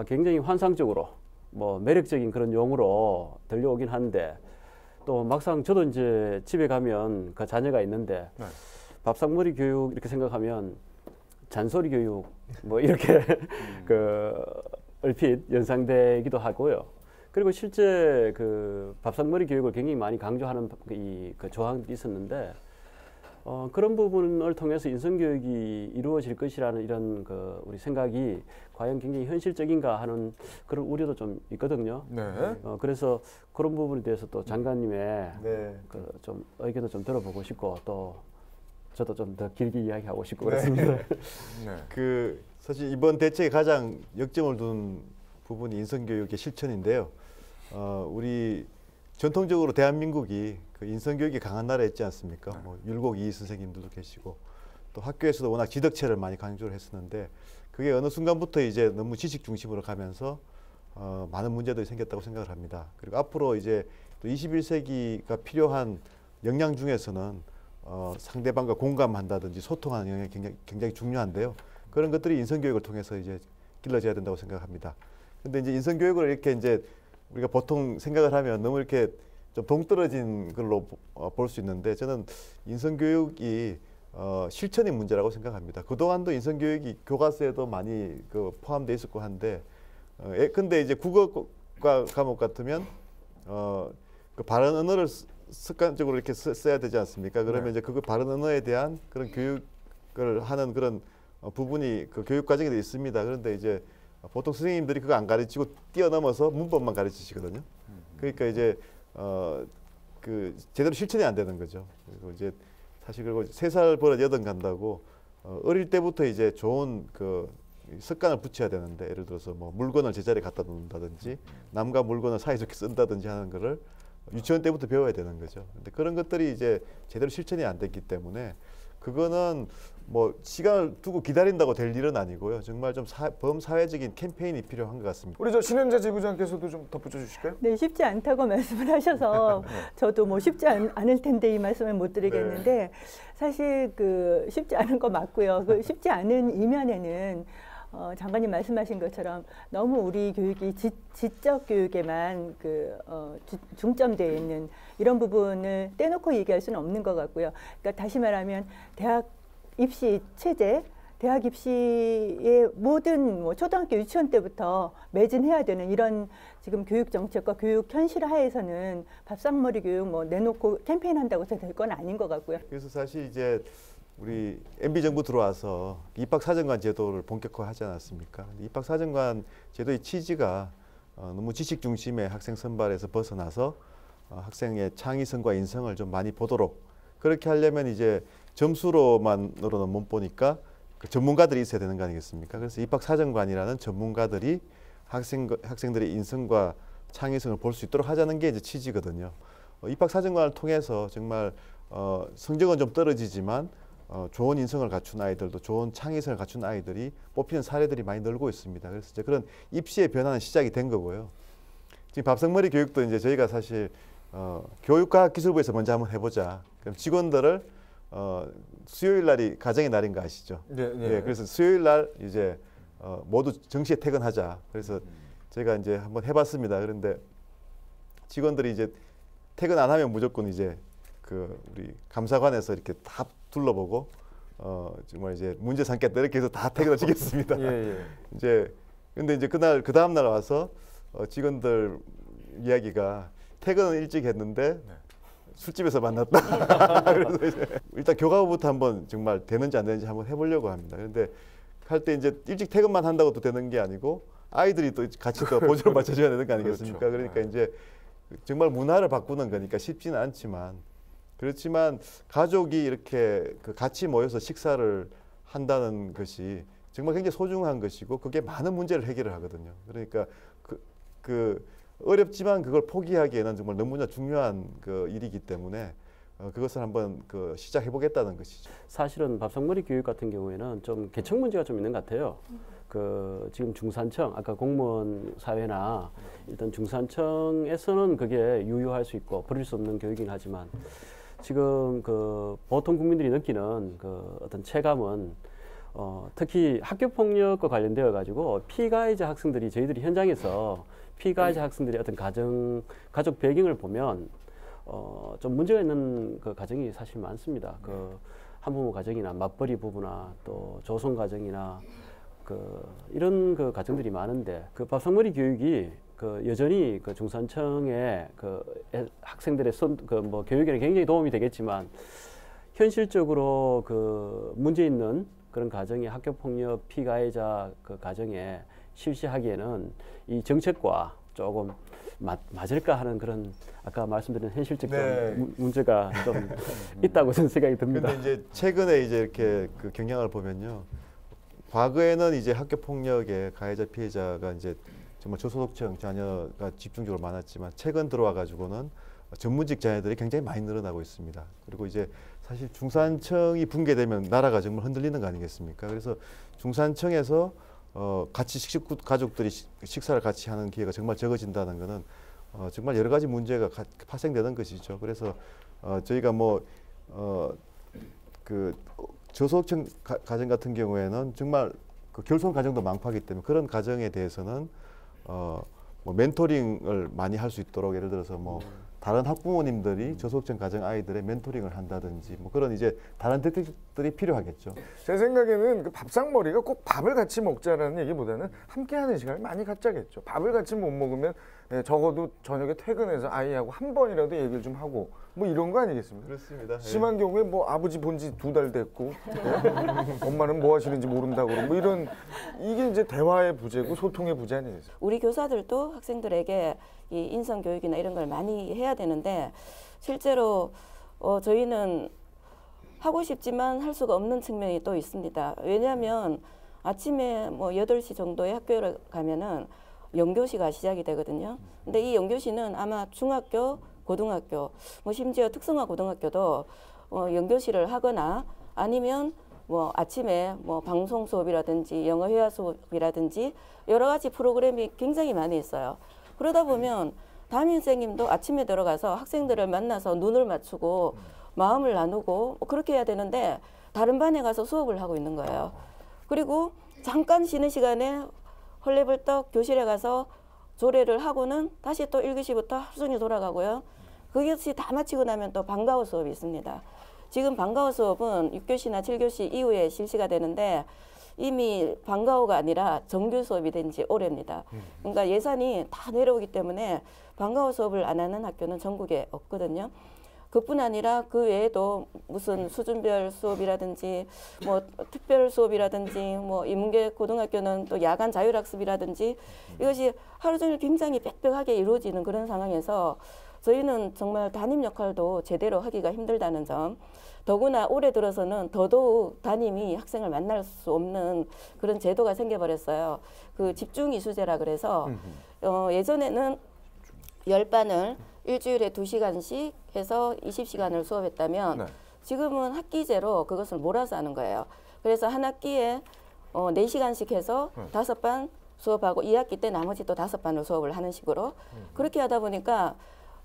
굉장히 환상적으로 뭐 매력적인 그런 용어로 들려오긴 한데 또 막상 저도 이제 집에 가면 그 자녀가 있는데 밥상머리 교육 이렇게 생각하면 잔소리 교육 뭐 이렇게 그 얼핏 연상되기도 하고요. 그리고 실제 그 밥상머리 교육을 굉장히 많이 강조하는 그 조항들이 있었는데 그런 부분을 통해서 인성교육이 이루어질 것이라는 이런 그 우리 생각이 과연 굉장히 현실적인가 하는 그런 우려도 좀 있거든요. 네. 그래서 그런 부분에 대해서 또 장관님의 그 좀 의견도 좀 들어보고 싶고 또 저도 좀 더 길게 이야기하고 싶고 그렇습니다. 그 사실 이번 대책에 가장 역점을 둔 부분이 인성교육의 실천인데요. 우리 전통적으로 대한민국이 그 인성교육이 강한 나라였지 않습니까? 뭐 율곡 이희 선생님들도 계시고 또 학교에서도 워낙 지덕체를 많이 강조를 했었는데 그게 어느 순간부터 이제 너무 지식 중심으로 가면서 많은 문제들이 생겼다고 생각을 합니다. 그리고 앞으로 이제 또 21세기가 필요한 역량 중에서는 상대방과 공감한다든지 소통하는 영역이 굉장히 중요한데요. 그런 것들이 인성교육을 통해서 이제 길러져야 된다고 생각합니다. 근데 이제 인성교육을 이렇게 이제 우리가 보통 생각을 하면 너무 이렇게 좀 동떨어진 걸로 볼 수 있는데 저는 인성교육이 실천의 문제라고 생각합니다. 그동안도 인성교육이 교과서에도 많이 그 포함되어 있었고 한데 근데 이제 국어과 과목 같으면 그 바른 언어를 습관적으로 이렇게 써야 되지 않습니까? 그러면 이제 그 바른 언어에 대한 그런 교육을 하는 그런 부분이 그 교육 과정에 있습니다. 그런데 이제 보통 선생님들이 그거 안 가르치고 뛰어넘어서 문법만 가르치시거든요. 그러니까 이제 그 제대로 실천이 안 되는 거죠. 그리고 이제 사실 그리고 3살 버릇 8 간다고 어릴 때부터 이제 좋은 그 습관을 붙여야 되는데 예를 들어서 뭐 물건을 제자리에 갖다 놓는다든지 남과 물건을 사이좋게 쓴다든지 하는 거를 유치원 때부터 배워야 되는 거죠. 근데 그런 것들이 이제 제대로 실천이 안 됐기 때문에 그거는 뭐 시간을 두고 기다린다고 될 일은 아니고요. 정말 좀 범사회적인 캠페인이 필요한 것 같습니다. 우리 저 신현자 지부장께서도 좀 덧붙여 주실까요? 네, 쉽지 않다고 말씀을 하셔서 저도 뭐 쉽지 않을 텐데 이 말씀을 못 드리겠는데 사실 그 쉽지 않은 거 맞고요. 그 쉽지 않은 이면에는 장관님 말씀하신 것처럼 너무 우리 교육이 지적 교육에만 중점되어 있는 이런 부분을 떼놓고 얘기할 수는 없는 것 같고요. 그러니까 다시 말하면 대학 입시 체제, 대학 입시의 모든 뭐 초등학교 유치원 때부터 매진해야 되는 이런 지금 교육 정책과 교육 현실 하에서는 밥상머리 교육 뭐 내놓고 캠페인한다고 해서 될 건 아닌 것 같고요. 그래서 사실 이제 우리 MB 정부 들어와서 입학사정관 제도를 본격화하지 않았습니까? 입학사정관 제도의 취지가 너무 지식 중심의 학생 선발에서 벗어나서 학생의 창의성과 인성을 좀 많이 보도록 그렇게 하려면 이제 점수로만으로는 못 보니까 그 전문가들이 있어야 되는 거 아니겠습니까? 그래서 입학사정관이라는 전문가들이 학생들의 인성과 창의성을 볼 수 있도록 하자는 게 이제 취지거든요. 입학사정관을 통해서 정말 성적은 좀 떨어지지만 좋은 인성을 갖춘 아이들도 좋은 창의성을 갖춘 아이들이 뽑히는 사례들이 많이 늘고 있습니다. 그래서 이제 그런 입시의 변화는 시작이 된 거고요. 지금 밥상머리 교육도 이제 저희가 사실 교육과학기술부에서 먼저 한번 해보자. 그럼 직원들을 수요일 날이 가정의 날인 거 아시죠? 네, 네. 예, 그래서 수요일 날 이제 모두 정시에 퇴근하자. 그래서 제가 이제 한번 해봤습니다. 그런데 직원들이 이제 퇴근 안 하면 무조건 이제 그 우리 감사관에서 이렇게 다 둘러보고 정말 이제 문제 삼겠다 이렇게 해서 다 퇴근을 시켰습니다. 예, 예. 이제 근데 이제 그날 그 다음 날 와서 직원들 이야기가 퇴근은 일찍 했는데 술집에서 만났다. 그래서 이제 일단 교과부터 한번 정말 되는지 안 되는지 한번 해보려고 합니다. 그런데 할 때 이제 일찍 퇴근만 한다고 또 되는 게 아니고 아이들이 또 같이 또 보조를 맞춰줘야 되는 거 아니겠습니까? 그렇죠. 그러니까 이제 정말 문화를 바꾸는 거니까 쉽지는 않지만 그렇지만 가족이 이렇게 그 같이 모여서 식사를 한다는 것이 정말 굉장히 소중한 것이고 그게 많은 문제를 해결을 하거든요. 그러니까 그 어렵지만 그걸 포기하기에는 정말 너무나 중요한 그 일이기 때문에 그것을 한번 시작해 보겠다는 것이죠. 사실은 밥상머리 교육 같은 경우에는 좀 계층 문제가 좀 있는 것 같아요. 지금 중산층, 아까 공무원 사회나 일단 중산층에서는 그게 유효할 수 있고 버릴 수 없는 교육이긴 하지만 지금 보통 국민들이 느끼는 어떤 체감은 특히 학교 폭력과 관련되어 가지고 피가해자 학생들이 저희들이 현장에서 피가해자 학생들의 어떤 가족 배경을 보면 좀 문제가 있는 그 가정이 사실 많습니다. 한부모 가정이나 맞벌이 부부나 또 조성 가정이나 이런 가정들이 많은데 밥상머리 교육이 여전히 중산층의 학생들의 교육에는 굉장히 도움이 되겠지만 현실적으로 문제 있는 그런 가정의 학교 폭력 피가해자 가정에 실시하기에는 이 정책과 조금 맞을까 하는 그런 아까 말씀드린 현실적 문제가 좀 있다고 저는 생각이 듭니다. 근데 이제 최근에 이제 이렇게 경향을 보면요. 과거에는 이제 학교 폭력의 가해자 피해자가 이제 정말 저소득층 자녀가 집중적으로 많았지만 최근 들어와 가지고는 전문직 자녀들이 굉장히 많이 늘어나고 있습니다. 그리고 이제 사실 중산층이 붕괴되면 나라가 정말 흔들리는 거 아니겠습니까? 그래서 중산층에서 같이 식구 가족들이 식사를 같이 하는 기회가 정말 적어진다는 것은 정말 여러 가지 문제가 파생되는 것이죠. 그래서 저희가 저소득층 가정 같은 경우에는 정말 결손 가정도 많고 하기 때문에 그런 가정에 대해서는 멘토링을 많이 할 수 있도록 예를 들어서 다른 학부모님들이 저소득층 가정 아이들의 멘토링을 한다든지 그런 이제 다른 대책들이 필요하겠죠. 제 생각에는 그 밥상머리가 꼭 밥을 같이 먹자라는 얘기보다는 함께하는 시간을 많이 갖자겠죠. 밥을 같이 못 먹으면 적어도 저녁에 퇴근해서 아이하고 한 번이라도 얘기를 좀 하고 이런 거 아니겠습니까? 그렇습니다. 심한 경우에 아버지 본 지 2달 됐고 엄마는 뭐 하시는지 모른다고 그러고 이게 이제 대화의 부재고 소통의 부재 아니겠어요? 우리 교사들도 학생들에게 이 인성 교육이나 이런 걸 많이 해야 되는데 실제로 저희는 하고 싶지만 할 수가 없는 측면이 또 있습니다. 왜냐하면 아침에 8시 정도에 학교를 가면은 영교시가 시작이 되거든요. 근데 이 영교시는 아마 중학교, 고등학교, 심지어 특성화 고등학교도 영교시를 하거나 아니면 아침에 방송 수업이라든지 영어 회화 수업이라든지 여러 가지 프로그램이 굉장히 많이 있어요. 그러다 보면 담임 선생님도 아침에 들어가서 학생들을 만나서 눈을 맞추고 마음을 나누고 그렇게 해야 되는데 다른 반에 가서 수업을 하고 있는 거예요. 그리고 잠깐 쉬는 시간에 헐레벌떡 교실에 가서 조례를 하고는 다시 또 1교시부터 하루 종일 돌아가고요. 그것이 다 마치고 나면 또 방과후 수업이 있습니다. 지금 방과후 수업은 6교시나 7교시 이후에 실시가 되는데 이미 방과후가 아니라 정규 수업이 된 지 오래입니다. 그러니까 예산이 다 내려오기 때문에 방과후 수업을 안 하는 학교는 전국에 없거든요. 그뿐 아니라 그 외에도 무슨 수준별 수업이라든지 특별 수업이라든지 인문계 고등학교는 또 야간 자율학습이라든지 이것이 하루 종일 굉장히 빽빽하게 이루어지는 그런 상황에서 저희는 정말 담임 역할도 제대로 하기가 힘들다는 점, 더구나 올해 들어서는 더더욱 담임이 학생을 만날 수 없는 그런 제도가 생겨버렸어요. 그 집중 이수제라 그래서 예전에는 10반을 일주일에 2시간씩 해서 20시간을 수업했다면 네. 지금은 학기제로 그것을 몰아서 하는 거예요. 그래서 한 학기에 4시간씩 해서 5반 수업하고 2학기 때 나머지 또 5반을 수업을 하는 식으로 그렇게 하다 보니까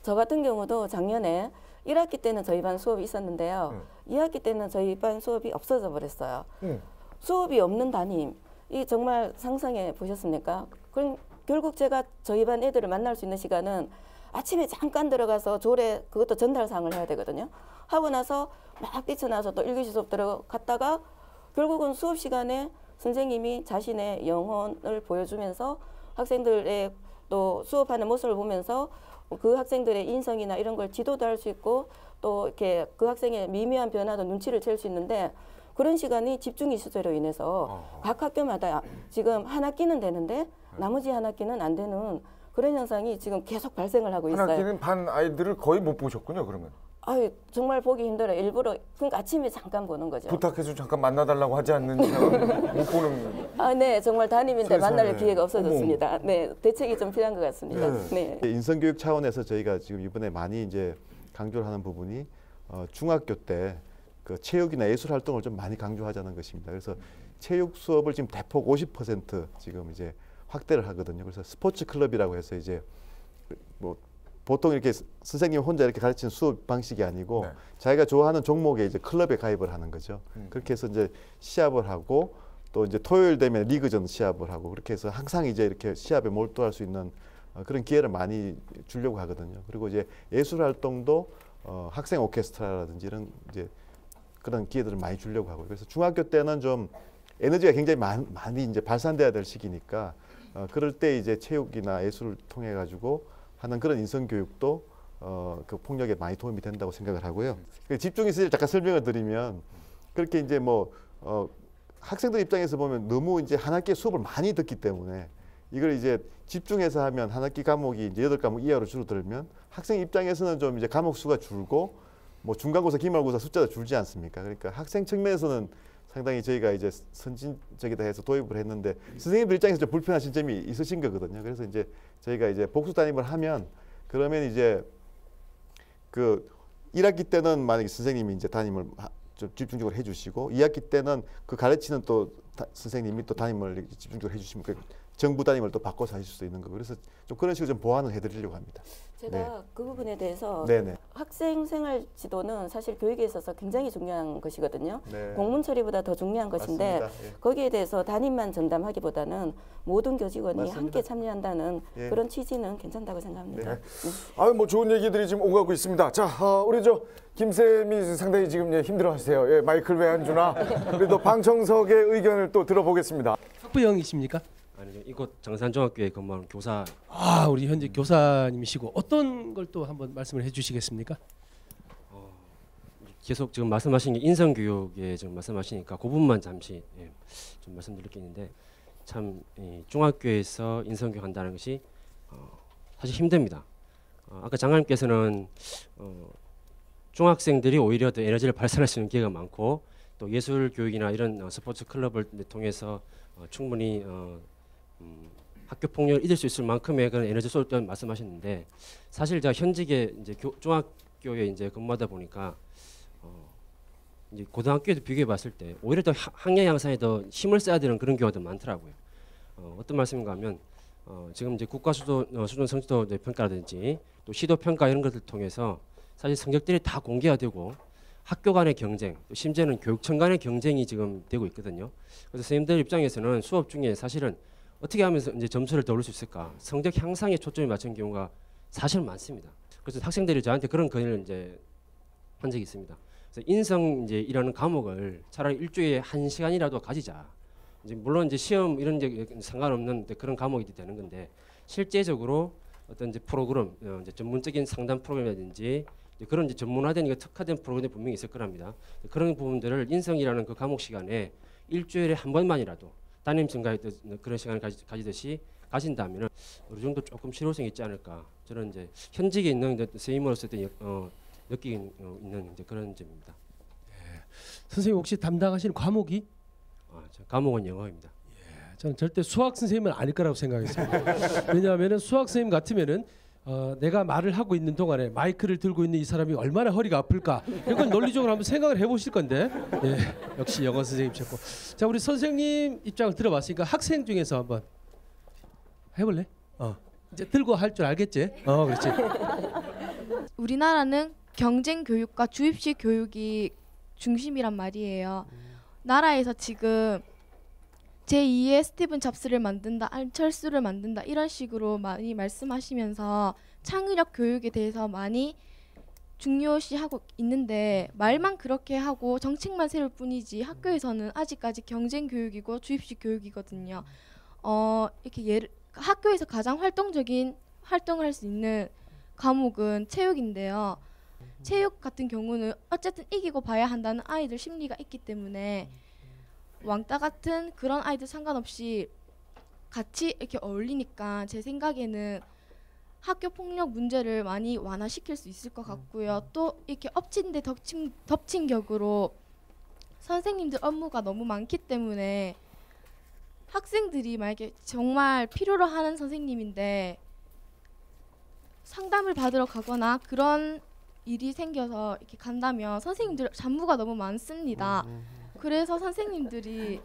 저 같은 경우도 작년에 1학기 때는 저희 반 수업이 있었는데요. 2학기 때는 저희 반 수업이 없어져 버렸어요. 수업이 없는 담임, 이 정말 상상해 보셨습니까? 그럼 결국 제가 저희 반 애들을 만날 수 있는 시간은 아침에 잠깐 들어가서 조례 그것도 전달사항을 해야 되거든요. 하고 나서 막 뛰쳐나서 또 1교시 수업 들어갔다가 결국은 수업 시간에 선생님이 자신의 영혼을 보여주면서 학생들의 또 수업하는 모습을 보면서 그 학생들의 인성이나 이런 걸 지도도 할 수 있고 또 이렇게 그 학생의 미묘한 변화도 눈치를 챌 수 있는데 그런 시간이 집중 이수제로 인해서 각 학교마다 지금 한 학기는 되는데 나머지 한 학기는 안 되는 그런 현상이 지금 계속 발생을 하고 있어요. 한 학기는 반 아이들을 거의 못 보셨군요, 그러면. 아유, 정말 보기 힘들어요. 일부러 그러니까 아침에 잠깐 보는 거죠. 부탁해서 잠깐 만나달라고 하지 않는 이상은 못 보는. 아, 네, 정말 담임인데 세상에. 만날 기회가 없어졌습니다. 네, 대책이 좀 필요한 것 같습니다. 네. 네. 인성교육 차원에서 저희가 지금 이번에 많이 이제 강조를 하는 부분이 중학교 때 그 체육이나 예술 활동을 좀 많이 강조하자는 것입니다. 그래서 체육 수업을 지금 대폭 50% 지금 이제 확대를 하거든요. 그래서 스포츠 클럽이라고 해서 이제 뭐 보통 이렇게 선생님 혼자 이렇게 가르치는 수업 방식이 아니고 자기가 좋아하는 종목에 이제 클럽에 가입을 하는 거죠. 그렇게 해서 이제 시합을 하고 또 이제 토요일 되면 리그전 시합을 하고 그렇게 해서 항상 이제 이렇게 시합에 몰두할 수 있는 그런 기회를 많이 주려고 하거든요. 그리고 이제 예술 활동도 학생 오케스트라라든지 이런 이제 그런 기회들을 많이 주려고 하고 그래서 중학교 때는 좀 에너지가 굉장히 많이 이제 발산돼야 될 시기니까 그럴 때 이제 체육이나 예술을 통해 가지고 하는 그런 인성 교육도 그 폭력에 많이 도움이 된다고 생각을 하고요. 집중 이수제를 잠깐 설명을 드리면 그렇게 이제 뭐 학생들 입장에서 보면 너무 이제 한 학기에 수업을 많이 듣기 때문에 이걸 이제 집중해서 하면 한 학기 과목이 이제 8과목 이하로 줄어들면 학생 입장에서는 좀 이제 과목 수가 줄고 뭐 중간고사, 기말고사 숫자도 줄지 않습니까? 그러니까 학생 측면에서는 상당히 저희가 이제 선진적이다 해서 도입을 했는데 선생님들 입장에서 좀 불편하신 점이 있으신 거거든요. 그래서 이제 저희가 이제 복수 담임을 하면 그러면 이제 그 1학기 때는 만약에 선생님이 이제 담임을 좀 집중적으로 해주시고 2학기 때는 그 가르치는 또 선생님이 또 담임을 집중적으로 해주시면 그 정부 담임을 또 바꿔서 하실 수 있는 거고 그래서 좀 그런 식으로 좀 보완을 해드리려고 합니다. 제가 네. 그 부분에 대해서 네네. 학생 생활 지도는 사실 교육에 있어서 굉장히 중요한 것이거든요. 네. 공문 처리보다 더 중요한 것인데 맞습니다. 예. 거기에 대해서 담임만 전담하기보다는 모든 교직원이 맞습니다. 함께 참여한다는 예. 그런 취지는 괜찮다고 생각합니다. 네. 아유 뭐 좋은 얘기들이 지금 오가고 있습니다. 자, 우리 저 김쌤이 상당히 지금 힘들어하세요. 예, 마이클 왜 안 주나? 그래도 방청석의 의견을 또 들어보겠습니다. 학부형이십니까? 아니요, 이곳 정산중학교에 근무하는 교사. 아, 우리 현재 교사님이시고 어떤 걸 또 한번 말씀을 해주시겠습니까? 계속 지금 말씀하신 게 인성교육에 지금 말씀하시니까 그 부분만 잠시 좀 말씀드릴 게 있는데 참 중학교에서 인성교육 한다는 것이 사실 힘듭니다. 아까 장관님께서는 중학생들이 오히려 더 에너지를 발산할 수 있는 기회가 많고 또 예술 교육이나 이런 스포츠 클럽을 통해서 충분히 학교 폭력을 이길 수 있을 만큼의 그런 에너지 쏠 말씀하셨는데 사실 제가 현직에 이제 중학교에 이제 근무하다 보니까 이제 고등학교에도 비교해 봤을 때 오히려 더 학력 향상에 더 힘을 써야 되는 그런 경우가 더 많더라고요. 어떤 말씀인가 하면 지금 이제 국가 수준 성취도 평가라든지 또 시도 평가 이런 것들 통해서 사실 성적들이 다 공개가 되고 학교 간의 경쟁, 또 심지어는 교육청 간의 경쟁이 지금 되고 있거든요. 그래서 선생님들 입장에서는 수업 중에 사실은 어떻게 하면서 이제 점수를 더 올릴 수 있을까? 성적 향상에 초점이 맞춘 경우가 사실 많습니다. 그래서 학생들이 저한테 그런 건의를 이제 한 적이 있습니다. 그래서 인성 이제 이라는 과목을 차라리 일주일에 1시간이라도 가지자. 이제 물론 이제 시험 이런 게 상관없는 그런 과목이 되는 건데 실제적으로 어떤 이제 프로그램, 이제 전문적인 상담 프로그램이라든지 그런 이제 전문화된 특화된 프로그램이 분명히 있을 거랍니다. 그런 부분들을 인성이라는 그 과목 시간에 일주일에 한 번만이라도 담임 증가의 그런 시간을 가지듯이 가진다면 어느 정도 조금 실효성이 있지 않을까. 저는 이제 현직에 있는 선생님으로서 느끼는 이제 그런 점입니다. 선생님 혹시 담당하시는 과목이? 과목은 영어입니다. 저는 절대 수학 선생님은 아닐 거라고 생각했습니다. 왜냐하면 수학 선생님 같으면은 내가 말을 하고 있는 동안에 마이크를 들고 있는 이 사람이 얼마나 허리가 아플까 이건 논리적으로 한번 생각을 해보실 건데 역시 영어 선생님이셨고. 자, 우리 선생님 입장을 들어봤으니까 학생 중에서 한번 해볼래? 이제 들고 할 줄 알겠지? 그렇지. 우리나라는 경쟁 교육과 주입식 교육이 중심이란 말이에요. 나라에서 지금 제2의 스티븐 잡스를 만든다, 안철수를 만든다 이런 식으로 많이 말씀하시면서 창의력 교육에 대해서 많이 중요시하고 있는데 말만 그렇게 하고 정책만 세울 뿐이지 학교에서는 아직까지 경쟁 교육이고 주입식 교육이거든요. 이렇게 학교에서 가장 활동적인 활동을 할 수 있는 과목은 체육인데요. 체육 같은 경우는 어쨌든 이기고 봐야 한다는 아이들 심리가 있기 때문에 왕따 같은 그런 아이들 상관없이 같이 이렇게 어울리니까 제 생각에는 학교 폭력 문제를 많이 완화시킬 수 있을 것 같고요. 또 이렇게 엎친 데 덮친 격으로 선생님들 업무가 너무 많기 때문에 학생들이 만약에 정말 필요로 하는 선생님인데 상담을 받으러 가거나 그런 일이 생겨서 이렇게 간다면 선생님들 잡무가 너무 많습니다. 그래서 선생님들이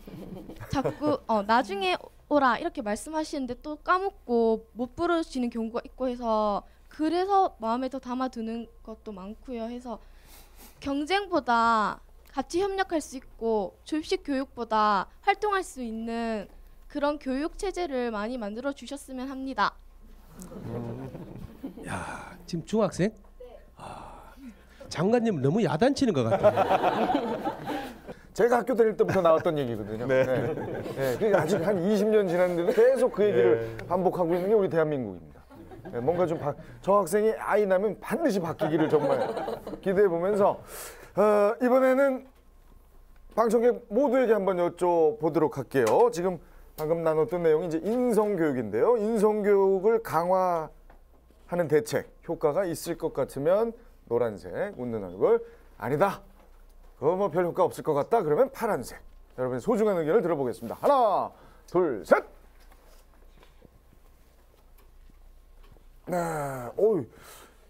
자꾸 나중에 오라 이렇게 말씀하시는데 또 까먹고 못 부르시는 경우가 있고 해서 그래서 마음에 더 담아두는 것도 많고요. 해서 경쟁보다 같이 협력할 수 있고 주입식 교육보다 활동할 수 있는 그런 교육 체제를 많이 만들어 주셨으면 합니다. 야, 지금 중학생? 장관님 너무 야단치는 것 같아요. 제가 학교 다닐 때부터 나왔던 얘기거든요. 그게 아직 한 20년 지났는데도 계속 그 얘기를 반복하고 있는 게 우리 대한민국입니다. 뭔가 좀 저 학생이 아이 나면 반드시 바뀌기를 정말 기대해 보면서 이번에는 방청객 모두에게 한번 여쭤보도록 할게요. 지금 방금 나눴던 내용이 이제 인성교육인데요. 인성교육을 강화하는 대책 효과가 있을 것 같으면 노란색 웃는 얼굴, 아니다. 그거 뭐 별 효과 없을 것 같다. 그러면 파란색. 여러분의 소중한 의견을 들어보겠습니다. 하나, 둘, 셋. 네,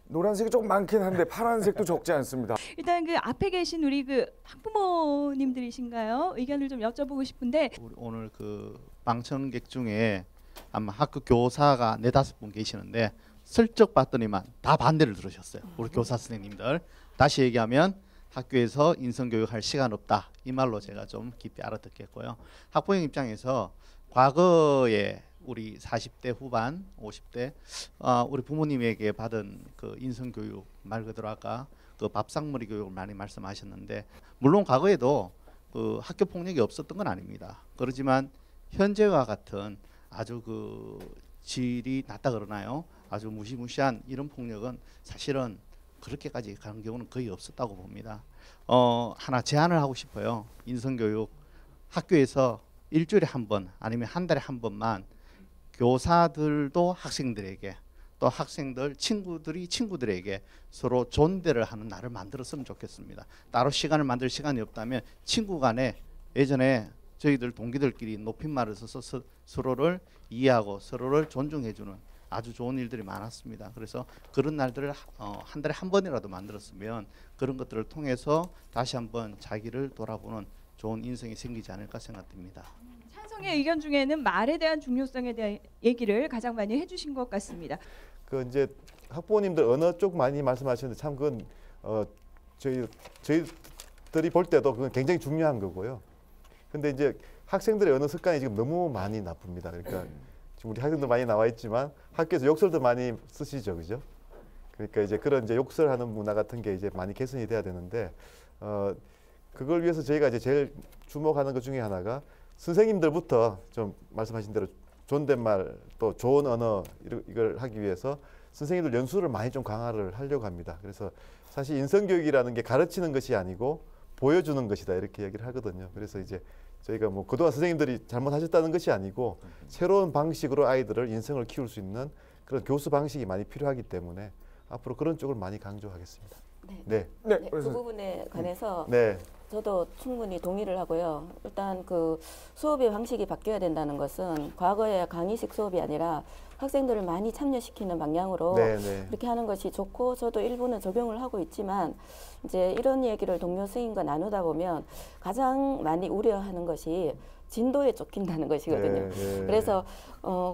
노란색이 조금 많긴 한데 파란색도 적지 않습니다. 일단 그 앞에 계신 우리 그 학부모님들이신가요? 의견을 좀 여쭤보고 싶은데 오늘 그 방청객 중에 아마 학교 교사가 4-5분 계시는데 슬쩍 봤더니만 다 반대를 들으셨어요. 우리 교사 선생님들. 다시 얘기하면 학교에서 인성교육할 시간 없다. 이 말로 제가 좀 깊이 알아듣겠고요. 학부모 입장에서 과거에 우리 40대 후반, 50대 우리 부모님에게 받은 그 인성교육 말 그대로 아까 그 밥상머리 교육을 많이 말씀하셨는데 물론 과거에도 그 학교 폭력이 없었던 건 아닙니다. 그렇지만 현재와 같은 아주 그 질이 낮다 그러나요? 아주 무시무시한 이런 폭력은 사실은 그렇게까지 가는 경우는 거의 없었다고 봅니다. 하나 제안을 하고 싶어요. 인성교육 학교에서 일주일에 한 번 아니면 한 달에 한 번만 교사들도 학생들에게 또 학생들 친구들이 친구들에게 서로 존대를 하는 날을 만들었으면 좋겠습니다. 따로 시간을 만들 시간이 없다면 친구 간에 예전에 저희들 동기들끼리 높임말을 써서 서로를 이해하고 서로를 존중해주는 아주 좋은 일들이 많았습니다. 그래서 그런 날들을 한 달에 한 번이라도 만들었으면 그런 것들을 통해서 다시 한번 자기를 돌아보는 좋은 인생이 생기지 않을까 생각됩니다. 찬성의 의견 중에는 말에 대한 중요성에 대한 얘기를 가장 많이 해주신 것 같습니다. 그 이제 학부모님들 언어 쪽 많이 말씀하시는데 참 그건 저희들이 볼 때도 그건 굉장히 중요한 거고요. 근데 이제 학생들의 언어 습관이 지금 너무 많이 나쁩니다. 그러니까 지금 우리 학생들 많이 나와 있지만 학교에서 욕설도 많이 쓰시죠, 그죠? 그러니까 이제 그런 이제 욕설하는 문화 같은 게 이제 많이 개선이 돼야 되는데 그걸 위해서 저희가 이제 제일 주목하는 것 중에 하나가 선생님들부터 좀 말씀하신 대로 존댓말 또 좋은 언어 이걸 하기 위해서 선생님들 연수를 많이 좀 강화를 하려고 합니다. 그래서 사실 인성교육이라는 게 가르치는 것이 아니고 보여주는 것이다 이렇게 얘기를 하거든요. 그래서 이제 저희가 뭐 그동안 선생님들이 잘못하셨다는 것이 아니고 새로운 방식으로 아이들을 인성을 키울 수 있는 그런 교수 방식이 많이 필요하기 때문에 앞으로 그런 쪽을 많이 강조하겠습니다. 그 부분에 관해서 저도 충분히 동의를 하고요. 일단 그 수업의 방식이 바뀌어야 된다는 것은 과거의 강의식 수업이 아니라 학생들을 많이 참여시키는 방향으로 그렇게 하는 것이 좋고, 저도 일부는 적용을 하고 있지만 이제 이런 얘기를 동료 선생님과 나누다 보면 가장 많이 우려하는 것이 진도에 쫓긴다는 것이거든요. 그래서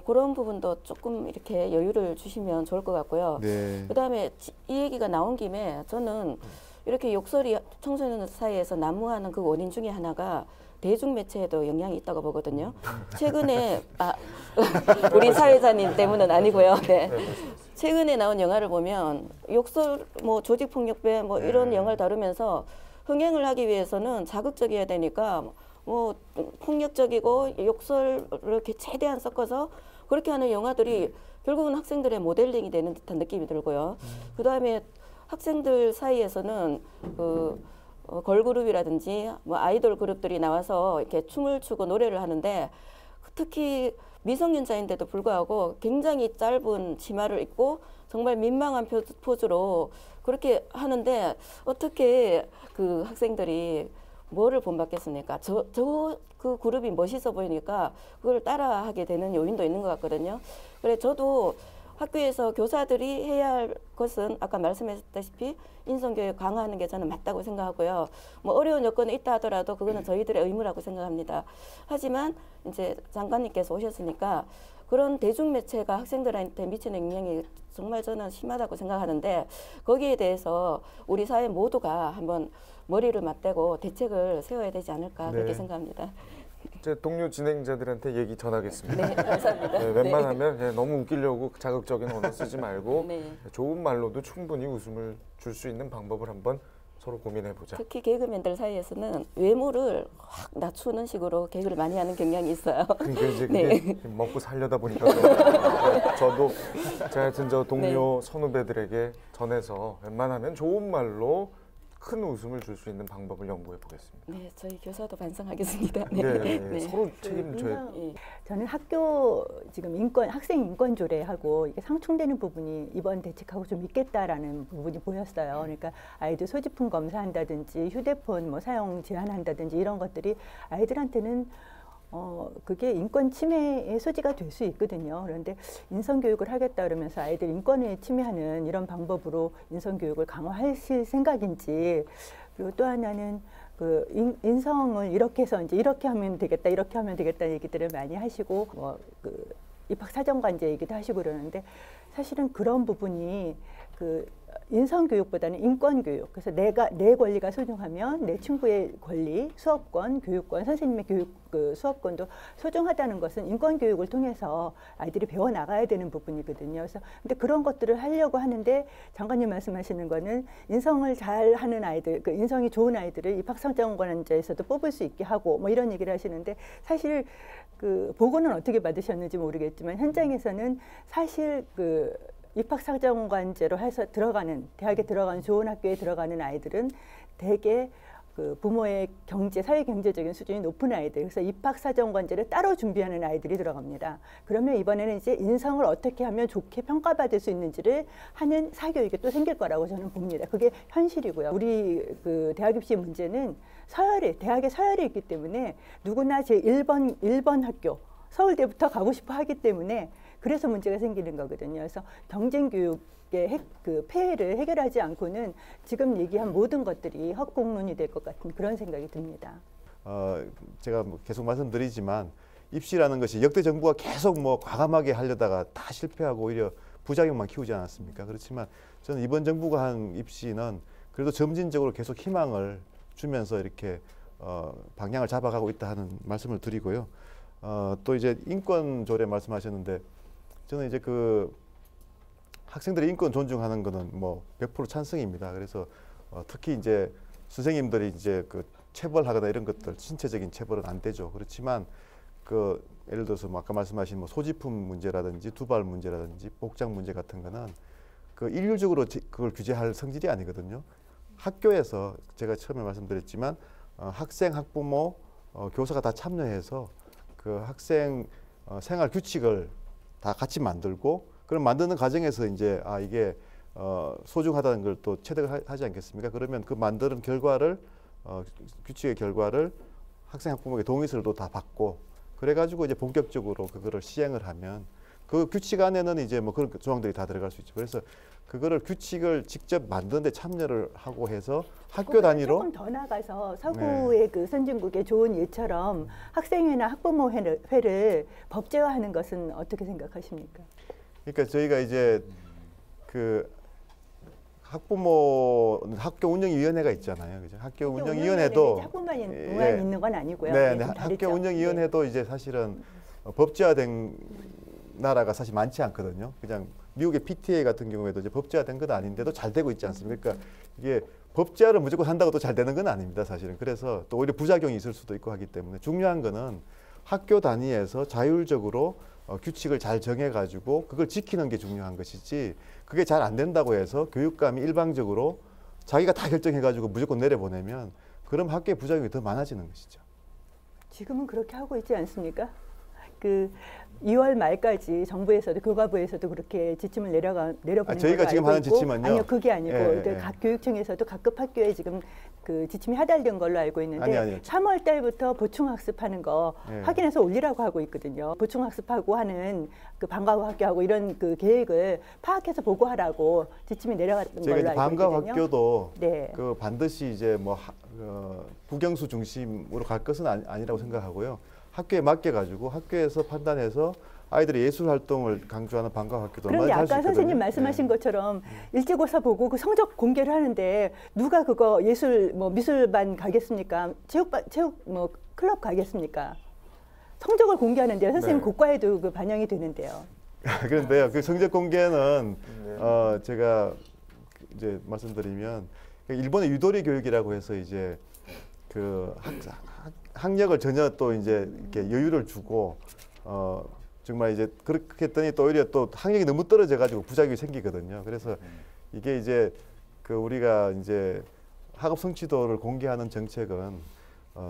그런 부분도 조금 이렇게 여유를 주시면 좋을 것 같고요. 그다음에 이 얘기가 나온 김에 저는 이렇게 욕설이 청소년 사이에서 난무하는 그 원인 중에 하나가 대중매체에도 영향이 있다고 보거든요. 최근에 우리 사회자님 때문은 아니고요. 최근에 나온 영화를 보면 욕설, 뭐 조직폭력배 뭐 이런 영화를 다루면서 흥행을 하기 위해서는 자극적이어야 되니까 뭐 폭력적이고 욕설을 이렇게 최대한 섞어서 그렇게 하는 영화들이 결국은 학생들의 모델링이 되는 듯한 느낌이 들고요. 그다음에 학생들 사이에서는 걸그룹이라든지 뭐 아이돌 그룹들이 나와서 이렇게 춤을 추고 노래를 하는데, 특히 미성년자인데도 불구하고 굉장히 짧은 치마를 입고 정말 민망한 포즈로 그렇게 하는데 어떻게 그 학생들이 뭐를 본받겠습니까? 그 그룹이 멋있어 보이니까 그걸 따라하게 되는 요인도 있는 것 같거든요. 그래 저도 학교에서 교사들이 해야 할 것은 아까 말씀하셨다시피 인성교육 강화하는 게 저는 맞다고 생각하고요. 뭐 어려운 여건이 있다 하더라도 그거는 저희들의 의무라고 생각합니다. 하지만 이제 장관님께서 오셨으니까 그런 대중매체가 학생들한테 미치는 영향이 정말 저는 심하다고 생각하는데, 거기에 대해서 우리 사회 모두가 한번 머리를 맞대고 대책을 세워야 되지 않을까 그렇게 생각합니다. 제 동료 진행자들한테 얘기 전하겠습니다. 네, 감사합니다. 웬만하면 너무 웃기려고 자극적인 언어 쓰지 말고 좋은 말로도 충분히 웃음을 줄 수 있는 방법을 한번 서로 고민해보자. 특히 개그맨들 사이에서는 외모를 확 낮추는 식으로 개그를 많이 하는 경향이 있어요. 그러니까 이제 그게 먹고 살려다 보니까 저도 하여튼 저 동료 선후배들에게 전해서 웬만하면 좋은 말로 큰 웃음을 줄 수 있는 방법을 연구해 보겠습니다. 네, 저희 교사도 반성하겠습니다. 서로 책임져야. 저는 학교 지금 학생 인권 조례하고 이게 상충되는 부분이 이번 대책하고 좀 있겠다라는 부분이 보였어요. 그러니까 아이들 소지품 검사한다든지 휴대폰 뭐 사용 제한한다든지 이런 것들이 아이들한테는 그게 인권 침해의 소지가 될 수 있거든요. 그런데 인성교육을 하겠다 그러면서 아이들 인권을 침해하는 이런 방법으로 인성교육을 강화하실 생각인지, 그리고 또 하나는 그 인성을 이렇게 해서 이제 이렇게 하면 되겠다, 이렇게 하면 되겠다 얘기들을 많이 하시고 뭐 그 입학사정관제 얘기도 하시고 그러는데, 사실은 그런 부분이 그 인성교육보다는 인권교육, 그래서 내 권리가 소중하면 내 친구의 권리, 수업권, 교육권, 선생님의 수업권도 소중하다는 것은 인권교육을 통해서 아이들이 배워나가야 되는 부분이거든요. 그래서 근데 그런 것들을 하려고 하는데, 장관님 말씀하시는 거는 인성을 잘 하는 아이들, 그 인성이 좋은 아이들을 입학사정관제에서도 뽑을 수 있게 하고 뭐 이런 얘기를 하시는데, 사실 그 보고는 어떻게 받으셨는지 모르겠지만 현장에서는 사실 그 입학사정관제로 해서 대학에 들어가는 좋은 학교에 들어가는 아이들은 대개 그 부모의 사회 경제적인 수준이 높은 아이들, 그래서 입학사정관제를 따로 준비하는 아이들이 들어갑니다. 그러면 이번에는 이제 인성을 어떻게 하면 좋게 평가받을 수 있는지를 하는 사교육이 또 생길 거라고 저는 봅니다. 그게 현실이고요. 우리 그 대학 입시 문제는 대학에 서열이 있기 때문에 누구나 제 1번 학교, 서울대부터 가고 싶어 하기 때문에 그래서 문제가 생기는 거거든요. 그래서 경쟁교육의 그 폐해를 해결하지 않고는 지금 얘기한 모든 것들이 헛공론이 될 것 같은 그런 생각이 듭니다. 제가 뭐 계속 말씀드리지만 입시라는 것이 역대 정부가 계속 뭐 과감하게 하려다가 다 실패하고 오히려 부작용만 키우지 않았습니까? 그렇지만 저는 이번 정부가 한 입시는 그래도 점진적으로 계속 희망을 주면서 이렇게 방향을 잡아가고 있다 하는 말씀을 드리고요. 또 이제 인권 조례 말씀하셨는데, 저는 이제 그 학생들의 인권 존중하는 거는 뭐 100% 찬성입니다. 그래서 특히 이제 선생님들이 이제 그 체벌하거나 이런 것들, 신체적인 체벌은 안 되죠. 그렇지만 그 예를 들어서 뭐 아까 말씀하신 뭐 소지품 문제라든지 두발 문제라든지 복장 문제 같은 거는 그 일률적으로 그걸 규제할 성질이 아니거든요. 학교에서 제가 처음에 말씀드렸지만 학생, 학부모, 교사가 다 참여해서 그 학생 생활 규칙을 다 같이 만들고 그럼 만드는 과정에서 이제 이게 소중하다는 걸 또 체득을 하지 않겠습니까? 그러면 그 만드는 결과를 규칙의 결과를 학생 학부모의 동의서를 또 다 받고 그래가지고 이제 본격적으로 그거를 시행을 하면 그 규칙 안에는 이제 뭐 그런 조항들이 다 들어갈 수 있죠. 그래서 그거를 규칙을 직접 만드는데 참여를 하고 해서 학교 단위로 조금 더 나가서 서구의 그 선진국의 좋은 예처럼 학생회나 학부모회를 법제화하는 것은 어떻게 생각하십니까? 그러니까 저희가 이제 그 학교 운영위원회가 있잖아요. 그죠? 학교 운영위원회도 학부만 있는 건 아니고요. 네, 학교 운영위원회도 이제 사실은 법제화된 나라가 사실 많지 않거든요. 그냥 미국의 PTA 같은 경우에도 이제 법제화된 건 아닌데도 잘 되고 있지 않습니까? 그러니까 이게 법제화를 무조건 한다고 또 잘 되는 건 아닙니다, 사실은. 그래서 또 오히려 부작용이 있을 수도 있고 하기 때문에 중요한 거는 학교 단위에서 자율적으로 규칙을 잘 정해가지고 그걸 지키는 게 중요한 것이지 그게 잘 안 된다고 해서 교육감이 일방적으로 자기가 다 결정해가지고 무조건 내려보내면 그럼 학교의 부작용이 더 많아지는 것이죠. 지금은 그렇게 하고 있지 않습니까? 그 2월 말까지 정부에서도 교과부에서도 그렇게 지침을 내려보낸 저희가 지금 하는 지침은요. 아니요, 그게 아니고 각 교육청에서도 각급 학교에 지금 그 지침이 하달된 걸로 알고 있는데 아니요. 3월 달부터 보충 학습하는 거 확인해서 올리라고 하고 있거든요. 보충 학습하고 하는 그 방과 후 학교하고 이런 그 계획을 파악해서 보고하라고 지침이 내려갔던 걸로 알고 있거든요. 방과 후 학교도 네. 그 반드시 이제 뭐 국영수 중심으로 갈 것은 아니라고 생각하고요. 학교에 맡겨가지고 학교에서 판단해서 아이들의 예술 활동을 강조하는 방과 학교도 그런데 아까 선생님 말씀하신 것처럼 일제고사 보고 그 성적 공개를 하는데 누가 그거 예술 뭐 미술반 가겠습니까? 체육 뭐 클럽 가겠습니까? 성적을 공개하는데요. 선생님 고과에도 그 반영이 되는데요. 그런데요. 그 성적 공개는 제가 이제 말씀드리면 일본의 유도리 교육이라고 해서 이제 그 학력을 전혀 또 이제 이렇게 여유를 주고 정말 이제 그렇게 했더니 또 오히려 또 학력이 너무 떨어져 가지고 부작용이 생기거든요. 그래서 이게 이제 그 우리가 이제 학업 성취도를 공개하는 정책은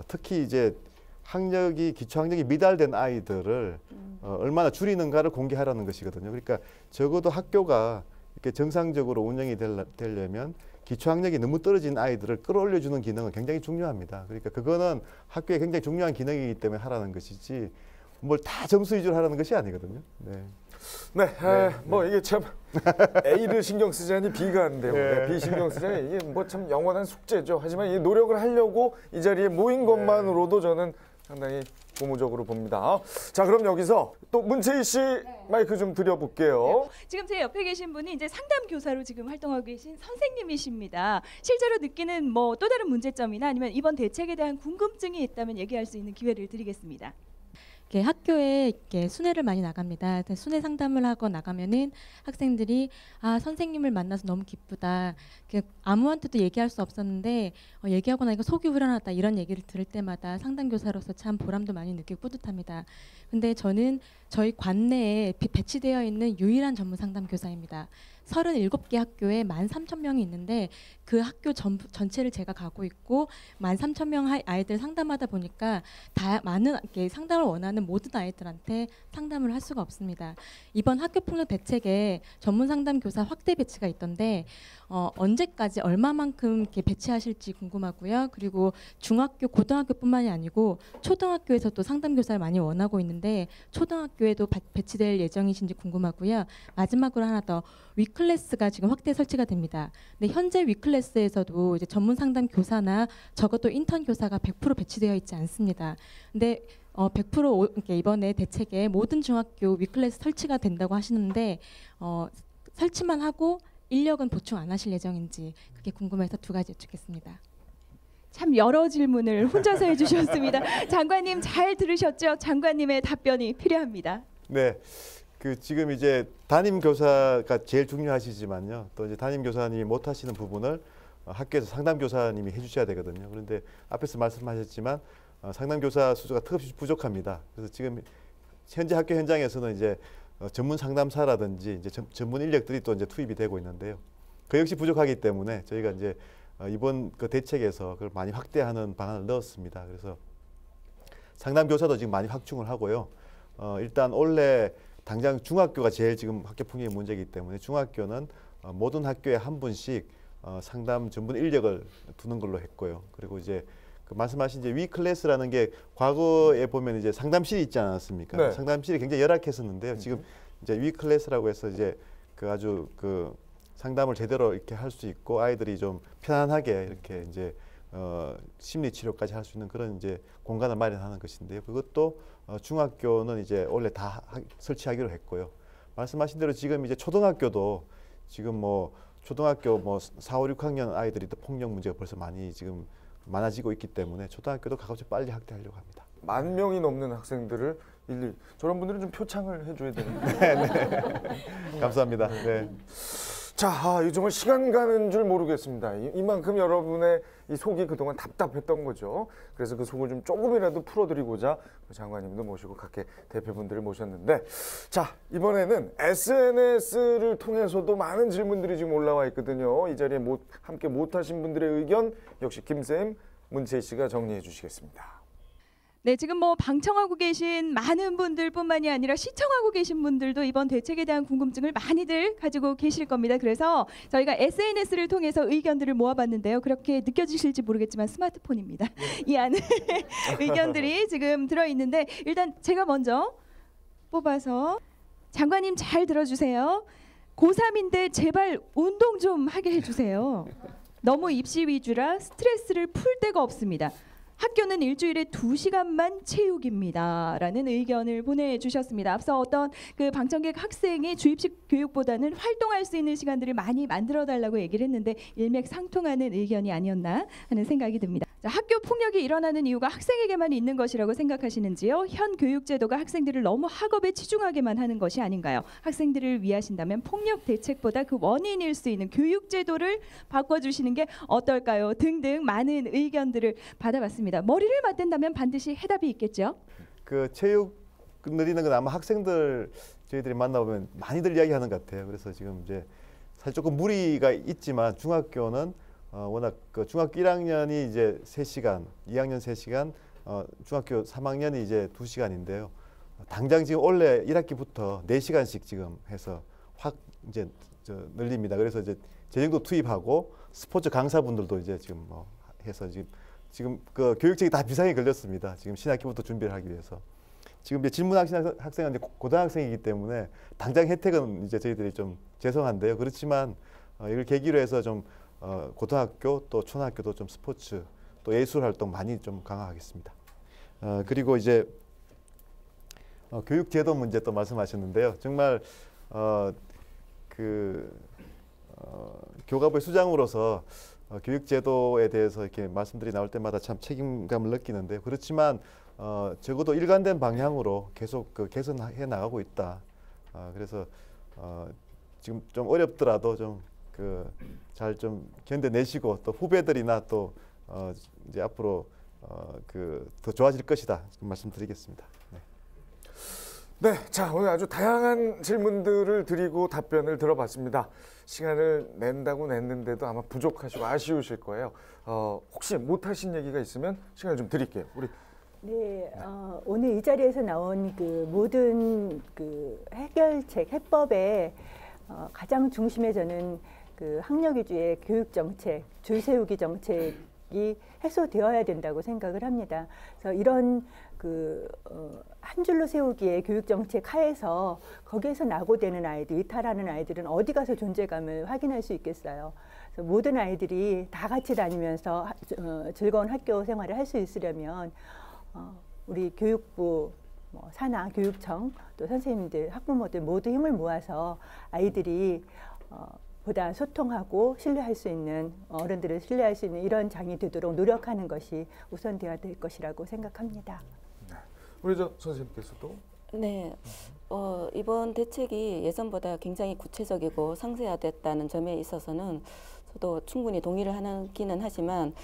특히 이제 학력이 기초 학력이 미달된 아이들을 얼마나 줄이는가를 공개하라는 것이거든요. 그러니까 적어도 학교가 이렇게 정상적으로 운영이 되려면 기초 학력이 너무 떨어진 아이들을 끌어올려주는 기능은 굉장히 중요합니다. 그러니까 그거는 학교에 굉장히 중요한 기능이기 때문에 하라는 것이지 뭘 다 점수 위주로 하라는 것이 아니거든요. 뭐 이게 참 A를 신경 쓰자니 B가 안 되고 B 신경 쓰자니 이게 뭐 참 영원한 숙제죠. 하지만 이 노력을 하려고 이 자리에 모인 것만으로도 저는 상당히 고무적으로 봅니다. 자, 그럼 여기서 또 문채희 씨 마이크 좀 드려볼게요. 지금 제 옆에 계신 분이 이제 상담 교사로 지금 활동하고 계신 선생님이십니다. 실제로 느끼는 뭐 또 다른 문제점이나 아니면 이번 대책에 대한 궁금증이 있다면 얘기할 수 있는 기회를 드리겠습니다. 학교에 이렇게 순회를 많이 나갑니다. 순회 상담을 하고 나가면은 학생들이 선생님을 만나서 너무 기쁘다. 아무한테도 얘기할 수 없었는데 얘기하고 나니까 속이 후련하다 이런 얘기를 들을 때마다 상담교사로서 참 보람도 많이 느끼고 뿌듯합니다. 근데 저는 저희 관내에 배치되어 있는 유일한 전문 상담교사입니다. 37개 학교에 13,000명이 있는데 그 학교 전체를 제가 가고 있고 13,000명 아이들 상담하다 보니까 많은 상담을 원하는 모든 아이들한테 상담을 할 수가 없습니다. 이번 학교폭력 대책에 전문 상담교사 확대 배치가 있던데 언제까지 얼마만큼 이렇게 배치하실지 궁금하고요. 그리고 중학교, 고등학교뿐만이 아니고 초등학교에서도 상담교사를 많이 원하고 있는데 초등학교에도 배치될 예정이신지 궁금하고요. 마지막으로 하나 더, 위클래스가 지금 확대 설치가 됩니다. 근데 현재 위클래스에서도 이제 전문 상담 교사나 적어도 인턴 교사가 100% 배치되어 있지 않습니다. 근데 100% 이번에 대책에 모든 중학교 위클래스 설치가 된다고 하시는데 설치만 하고 인력은 보충 안 하실 예정인지 그게 궁금해서 두 가지 여쭙겠습니다. 참 여러 질문을 혼자서 해주셨습니다. 장관님 잘 들으셨죠? 장관님의 답변이 필요합니다. 네, 그 지금 이제 담임 교사가 제일 중요하시지만요. 또 이제 담임 교사님이 못 하시는 부분을 학교에서 상담 교사님이 해주셔야 되거든요. 그런데 앞에서 말씀하셨지만 상담 교사 수가 턱없이 부족합니다. 그래서 지금 현재 학교 현장에서는 이제 전문 상담사라든지 이제 전문 인력들이 또 이제 투입이 되고 있는데요. 그 역시 부족하기 때문에 저희가 이제 이번 그 대책에서 그걸 많이 확대하는 방안을 넣었습니다. 그래서 상담 교사도 지금 많이 확충을 하고요. 일단 원래 당장 중학교가 제일 지금 학교 폭력의 문제이기 때문에 중학교는 모든 학교에 한 분씩 상담 전문 인력을 두는 걸로 했고요. 그리고 이제 그 말씀하신 이제 위 클래스라는 게 과거에 보면 이제 상담실이 있지 않았습니까? 네. 상담실이 굉장히 열악했었는데요. 지금 이제 위 클래스라고 해서 이제 그 아주 그 상담을 제대로 이렇게 할 수 있고 아이들이 좀 편안하게 이렇게 이제 심리 치료까지 할 수 있는 그런 이제 공간을 마련하는 것인데요. 그것도 중학교는 이제 원래 다 설치하기로 했고요. 말씀하신 대로 지금 이제 초등학교도 지금 뭐 초등학교 뭐 4, 5, 6학년 아이들이 또 폭력 문제가 벌써 많이 지금 많아지고 있기 때문에 초등학교도 가급적 빨리 확대하려고 합니다. 10,000명이 넘는 학생들을 저런 분들은 좀 표창을 해줘야 되는데. 네. 감사합니다. 네. 자, 이 정말 시간 가는 줄 모르겠습니다. 이만큼 여러분의 이 속이 그동안 답답했던 거죠. 그래서 그 속을 좀 조금이라도 풀어드리고자 장관님도 모시고 각계 대표분들을 모셨는데, 자, 이번에는 SNS를 통해서도 많은 질문들이 지금 올라와 있거든요. 이 자리에 함께 못하신 분들의 의견 역시 김쌤, 문채희 씨가 정리해 주시겠습니다. 네, 지금 뭐 방청하고 계신 많은 분들뿐만이 아니라 시청하고 계신 분들도 이번 대책에 대한 궁금증을 많이들 가지고 계실 겁니다. 그래서 저희가 SNS를 통해서 의견들을 모아봤는데요. 그렇게 느껴지실지 모르겠지만 스마트폰입니다. 이 안에 의견들이 지금 들어있는데 일단 제가 먼저 뽑아서 장관님 잘 들어주세요. 고3인데 제발 운동 좀 하게 해주세요. 너무 입시 위주라 스트레스를 풀 데가 없습니다. 학교는 일주일에 2시간만 체육입니다. 라는 의견을 보내주셨습니다. 앞서 어떤 그 방청객 학생이 주입식 교육보다는 활동할 수 있는 시간들을 많이 만들어달라고 얘기를 했는데 일맥상통하는 의견이 아니었나 하는 생각이 듭니다. 자, 학교 폭력이 일어나는 이유가 학생에게만 있는 것이라고 생각하시는지요? 현 교육제도가 학생들을 너무 학업에 치중하게만 하는 것이 아닌가요? 학생들을 위하신다면 폭력 대책보다 그 원인일 수 있는 교육제도를 바꿔주시는 게 어떨까요? 등등 많은 의견들을 받아봤습니다. 머리를 맞댄다면 반드시 해답이 있겠죠? 그 체육 늘리는 건 아마 학생들 저희들이 만나보면 많이들 이야기하는 것 같아요. 그래서 지금 이제 사실 조금 무리가 있지만 중학교는 워낙 그 중학교 1학년이 이제 3시간, 2학년 3시간, 중학교 3학년이 이제 2시간인데요. 당장 지금 원래 1학기부터 4시간씩 지금 해서 확 이제 늘립니다. 그래서 이제 재정도 투입하고 스포츠 강사분들도 이제 지금 뭐 해서 지금 그 교육청이 다 비상에 걸렸습니다. 지금 신학기부터 준비를 하기 위해서. 지금 이제 질문하신 학생은 이제 고등학생이기 때문에 당장 혜택은 이제 저희들이 좀 죄송한데요. 그렇지만 이걸 계기로 해서 좀 고등학교 또 초등학교도 좀 스포츠 또 예술 활동 많이 좀 강화하겠습니다. 그리고 이제 교육 제도 문제 또 말씀하셨는데요. 정말 교과부의 수장으로서 교육 제도에 대해서 이렇게 말씀들이 나올 때마다 참 책임감을 느끼는데요. 그렇지만 적어도 일관된 방향으로 계속 개선해 나가고 있다. 그래서 지금 좀 어렵더라도 좀 잘 좀 견뎌내시고 또 후배들이나 또 이제 앞으로 더 좋아질 것이다 말씀드리겠습니다. 네. 네, 자, 오늘 아주 다양한 질문들을 드리고 답변을 들어봤습니다. 시간을 낸다고 냈는데도 아마 부족하시고 아쉬우실 거예요. 혹시 못하신 얘기가 있으면 시간을 좀 드릴게요. 우리. 네, 오늘 이 자리에서 나온 그 모든 그 해결책, 해법의 가장 중심에 저는 그 학력 위주의 교육 정책, 줄 세우기 정책이 해소되어야 된다고 생각을 합니다. 그래서 이런 한 줄로 세우기의 교육 정책 하에서 거기에서 낙오되는 아이들, 이탈하는 아이들은 어디 가서 존재감을 확인할 수 있겠어요. 그래서 모든 아이들이 다 같이 다니면서 즐거운 학교 생활을 할 수 있으려면 우리 교육부, 산하, 교육청, 또 선생님들, 학부모들 모두 힘을 모아서 아이들이 보다 소통하고 신뢰할 수 있는 어른들을 신뢰할 수 있는 이런 장이 되도록 노력하는 것이 우선되어야 될 것이라고 생각합니다. 네. 우리 선생님께서도. 네, 이번 대책이 예전보다 굉장히 구체적이고 상세화됐다는 점에 있어서는 저도 충분히 동의를 하기는 하지만,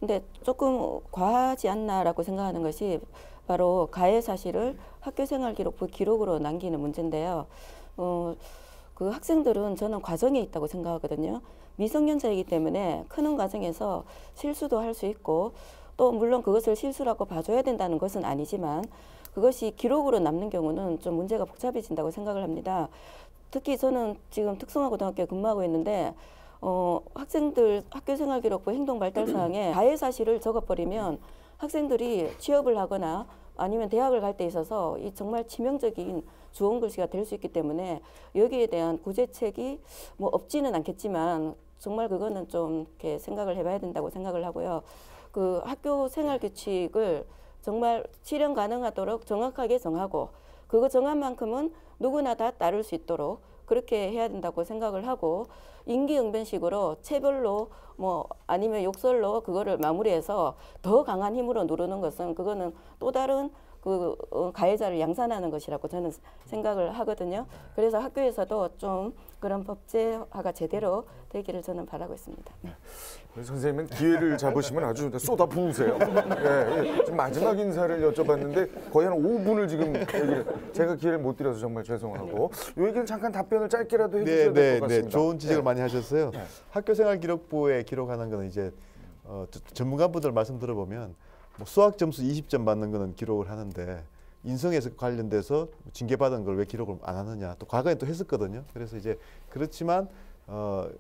근데 조금 과하지 않나라고 생각하는 것이 바로 가해 사실을 학교생활 기록부 기록으로 남기는 문제인데요. 그 학생들은 저는 과정에 있다고 생각하거든요. 미성년자이기 때문에 크는 과정에서 실수도 할 수 있고 또 물론 그것을 실수라고 봐줘야 된다는 것은 아니지만 그것이 기록으로 남는 경우는 좀 문제가 복잡해진다고 생각을 합니다. 특히 저는 지금 특성화고등학교에 근무하고 있는데 학생들 학교생활기록부 행동발달사항에 가해 사실을 적어버리면 학생들이 취업을 하거나 아니면 대학을 갈 때 있어서 이 정말 치명적인 주원 글씨가 될 수 있기 때문에 여기에 대한 구제책이 뭐 없지는 않겠지만 정말 그거는 좀 이렇게 생각을 해봐야 된다고 생각을 하고요. 그 학교 생활 규칙을 정말 실현 가능하도록 정확하게 정하고 그거 정한 만큼은 누구나 다 따를 수 있도록 그렇게 해야 된다고 생각을 하고 임기응변식으로 체벌로 뭐 아니면 욕설로 그거를 마무리해서 더 강한 힘으로 누르는 것은 그거는 또 다른 그 가해자를 양산하는 것이라고 저는 생각을 하거든요. 그래서 학교에서도 좀 그런 법제화가 제대로 되기를 저는 바라고 있습니다. 선생님은 기회를 잡으시면 아주 쏟아 부으세요. 예, 지금 마지막 인사를 여쭤봤는데 거의 한 5분을 지금 제가 기회를 못 드려서 정말 죄송하고 이 얘기는 잠깐 답변을 짧게라도 해주셔야 될 것 같습니다. 좋은 지적을 많이 하셨어요. 학교생활기록부에 기록하는 거는 이제 전문가분들 말씀 들어보면 뭐 수학 점수 20점 받는 거는 기록을 하는데 인성에서 관련돼서 징계받은 걸 왜 기록을 안 하느냐 또 과거에 또 했었거든요. 그래서 이제 그렇지만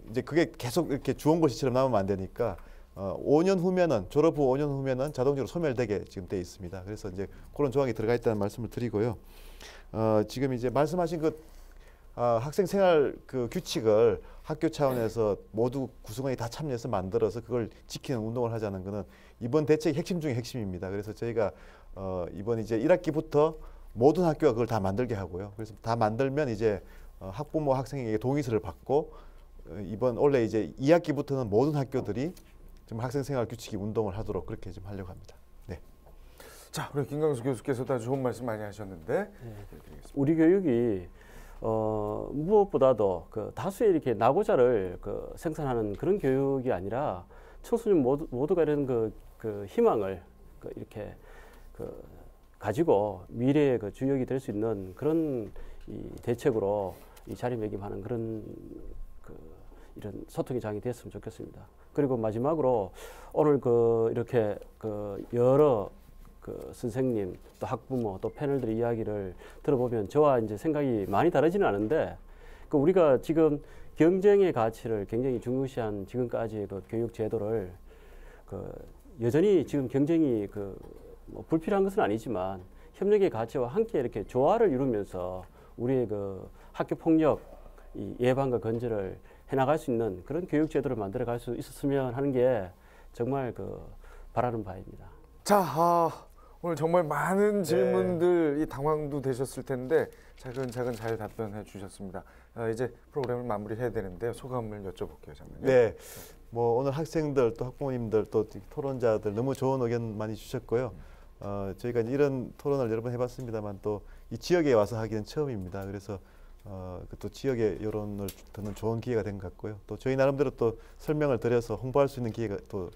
이제 그게 계속 이렇게 주원고시처럼 남으면 안 되니까 5년 후면은 졸업 후 5년 후면은 자동적으로 소멸되게 지금 돼 있습니다. 그래서 이제 그런 조항이 들어가 있다는 말씀을 드리고요. 지금 이제 말씀하신 그 학생 생활 그 규칙을 학교 차원에서 모두 구성원이 다 참여해서 만들어서 그걸 지키는 운동을 하자는 거는 이번 대책의 핵심 중에 핵심입니다. 그래서 저희가 이번 이제 1학기부터 모든 학교가 그걸 다 만들게 하고요. 그래서 다 만들면 이제 학부모 학생에게 동의서를 받고 이번 원래 이제 2학기부터는 모든 학교들이 좀 학생 생활 규칙이 운동을 하도록 그렇게 좀 하려고 합니다. 네. 자, 우리 김강수 교수께서도 아주 좋은 말씀 많이 하셨는데 우리 교육이 무엇보다도 그 다수의 이렇게 낙오자를 생산하는 그런 교육이 아니라 청소년 모두가 이런 그 희망을 이렇게 가지고 미래의 그 주역이 될 수 있는 그런 이 대책으로 이 자리매김하는 그런 이런 소통의 장이 됐으면 좋겠습니다. 그리고 마지막으로 오늘 이렇게 여러 선생님 또 학부모 또 패널들의 이야기를 들어보면 저와 이제 생각이 많이 다르지는 않은데 우리가 지금 경쟁의 가치를 굉장히 중요시한 지금까지의 교육 제도를 여전히 지금 경쟁이 뭐 불필요한 것은 아니지만 협력의 가치와 함께 이렇게 조화를 이루면서 우리의 학교 폭력 예방과 건절을 해나갈 수 있는 그런 교육 제도를 만들어갈 수 있었으면 하는 게 정말 바라는 바입니다. 자, 오늘 정말 많은 질문들이 당황도 되셨을 텐데 차근차근 잘 답변해 주셨습니다. 이제 프로그램을 마무리해야 되는데 소감을 여쭤볼게요, 장관님. 네, 뭐 오늘 학생들 또 학부모님들 또 토론자들 너무 좋은 의견 많이 주셨고요. 저희가 이런 토론을 여러 번 해봤습니다만 또 이 지역에 와서 하기는 처음입니다. 그래서 또 지역의 여론을 듣는 좋은 기회가 된 것 같고요. 또 저희 나름대로 또 설명을 드려서 홍보할 수 있는 기회가 또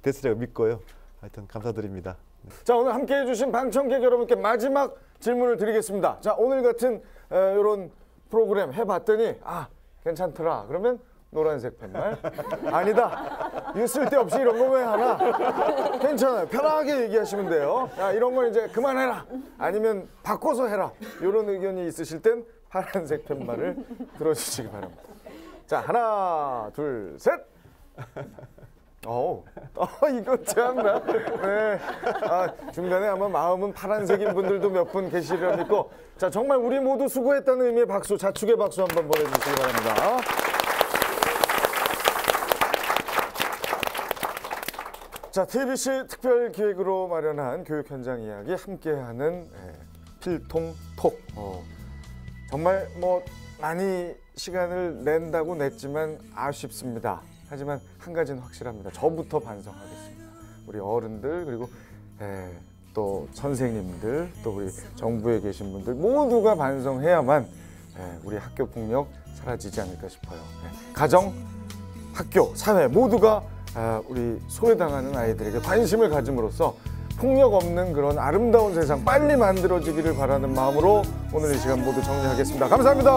됐으리라고 믿고요. 하여튼 감사드립니다. 자, 오늘 함께해 주신 방청객 여러분께 마지막 질문을 드리겠습니다. 자, 오늘 같은 이런 프로그램 해봤더니 괜찮더라. 그러면 노란색 펜말 아니다. 이거 쓸데없이 이런 거 왜 하나? 괜찮아요. 편하게 얘기하시면 돼요. 야, 이런 건 이제 그만해라. 아니면 바꿔서 해라. 이런 의견이 있으실 땐 파란색 펜말을 들어주시기 바랍니다. 자, 하나, 둘, 셋. 이거 참나. 네. 중간에 아마 마음은 파란색인 분들도 몇 분 계시리라 믿고, 자, 정말 우리 모두 수고했다는 의미의 박수, 자축의 박수 한번 보내주시기 바랍니다. 자, TBC 특별기획으로 마련한 교육 현장 이야기 함께하는 필통톡. 정말 뭐 많이 시간을 낸다고 냈지만 아쉽습니다. 하지만 한 가지는 확실합니다. 저부터 반성하겠습니다. 우리 어른들 그리고 또 선생님들 또 우리 정부에 계신 분들 모두가 반성해야만 우리 학교 폭력 사라지지 않을까 싶어요. 가정, 학교, 사회 모두가 우리 소외당하는 아이들에게 관심을 가짐으로써 폭력 없는 그런 아름다운 세상 빨리 만들어지기를 바라는 마음으로 오늘 이 시간 모두 정리하겠습니다. 감사합니다.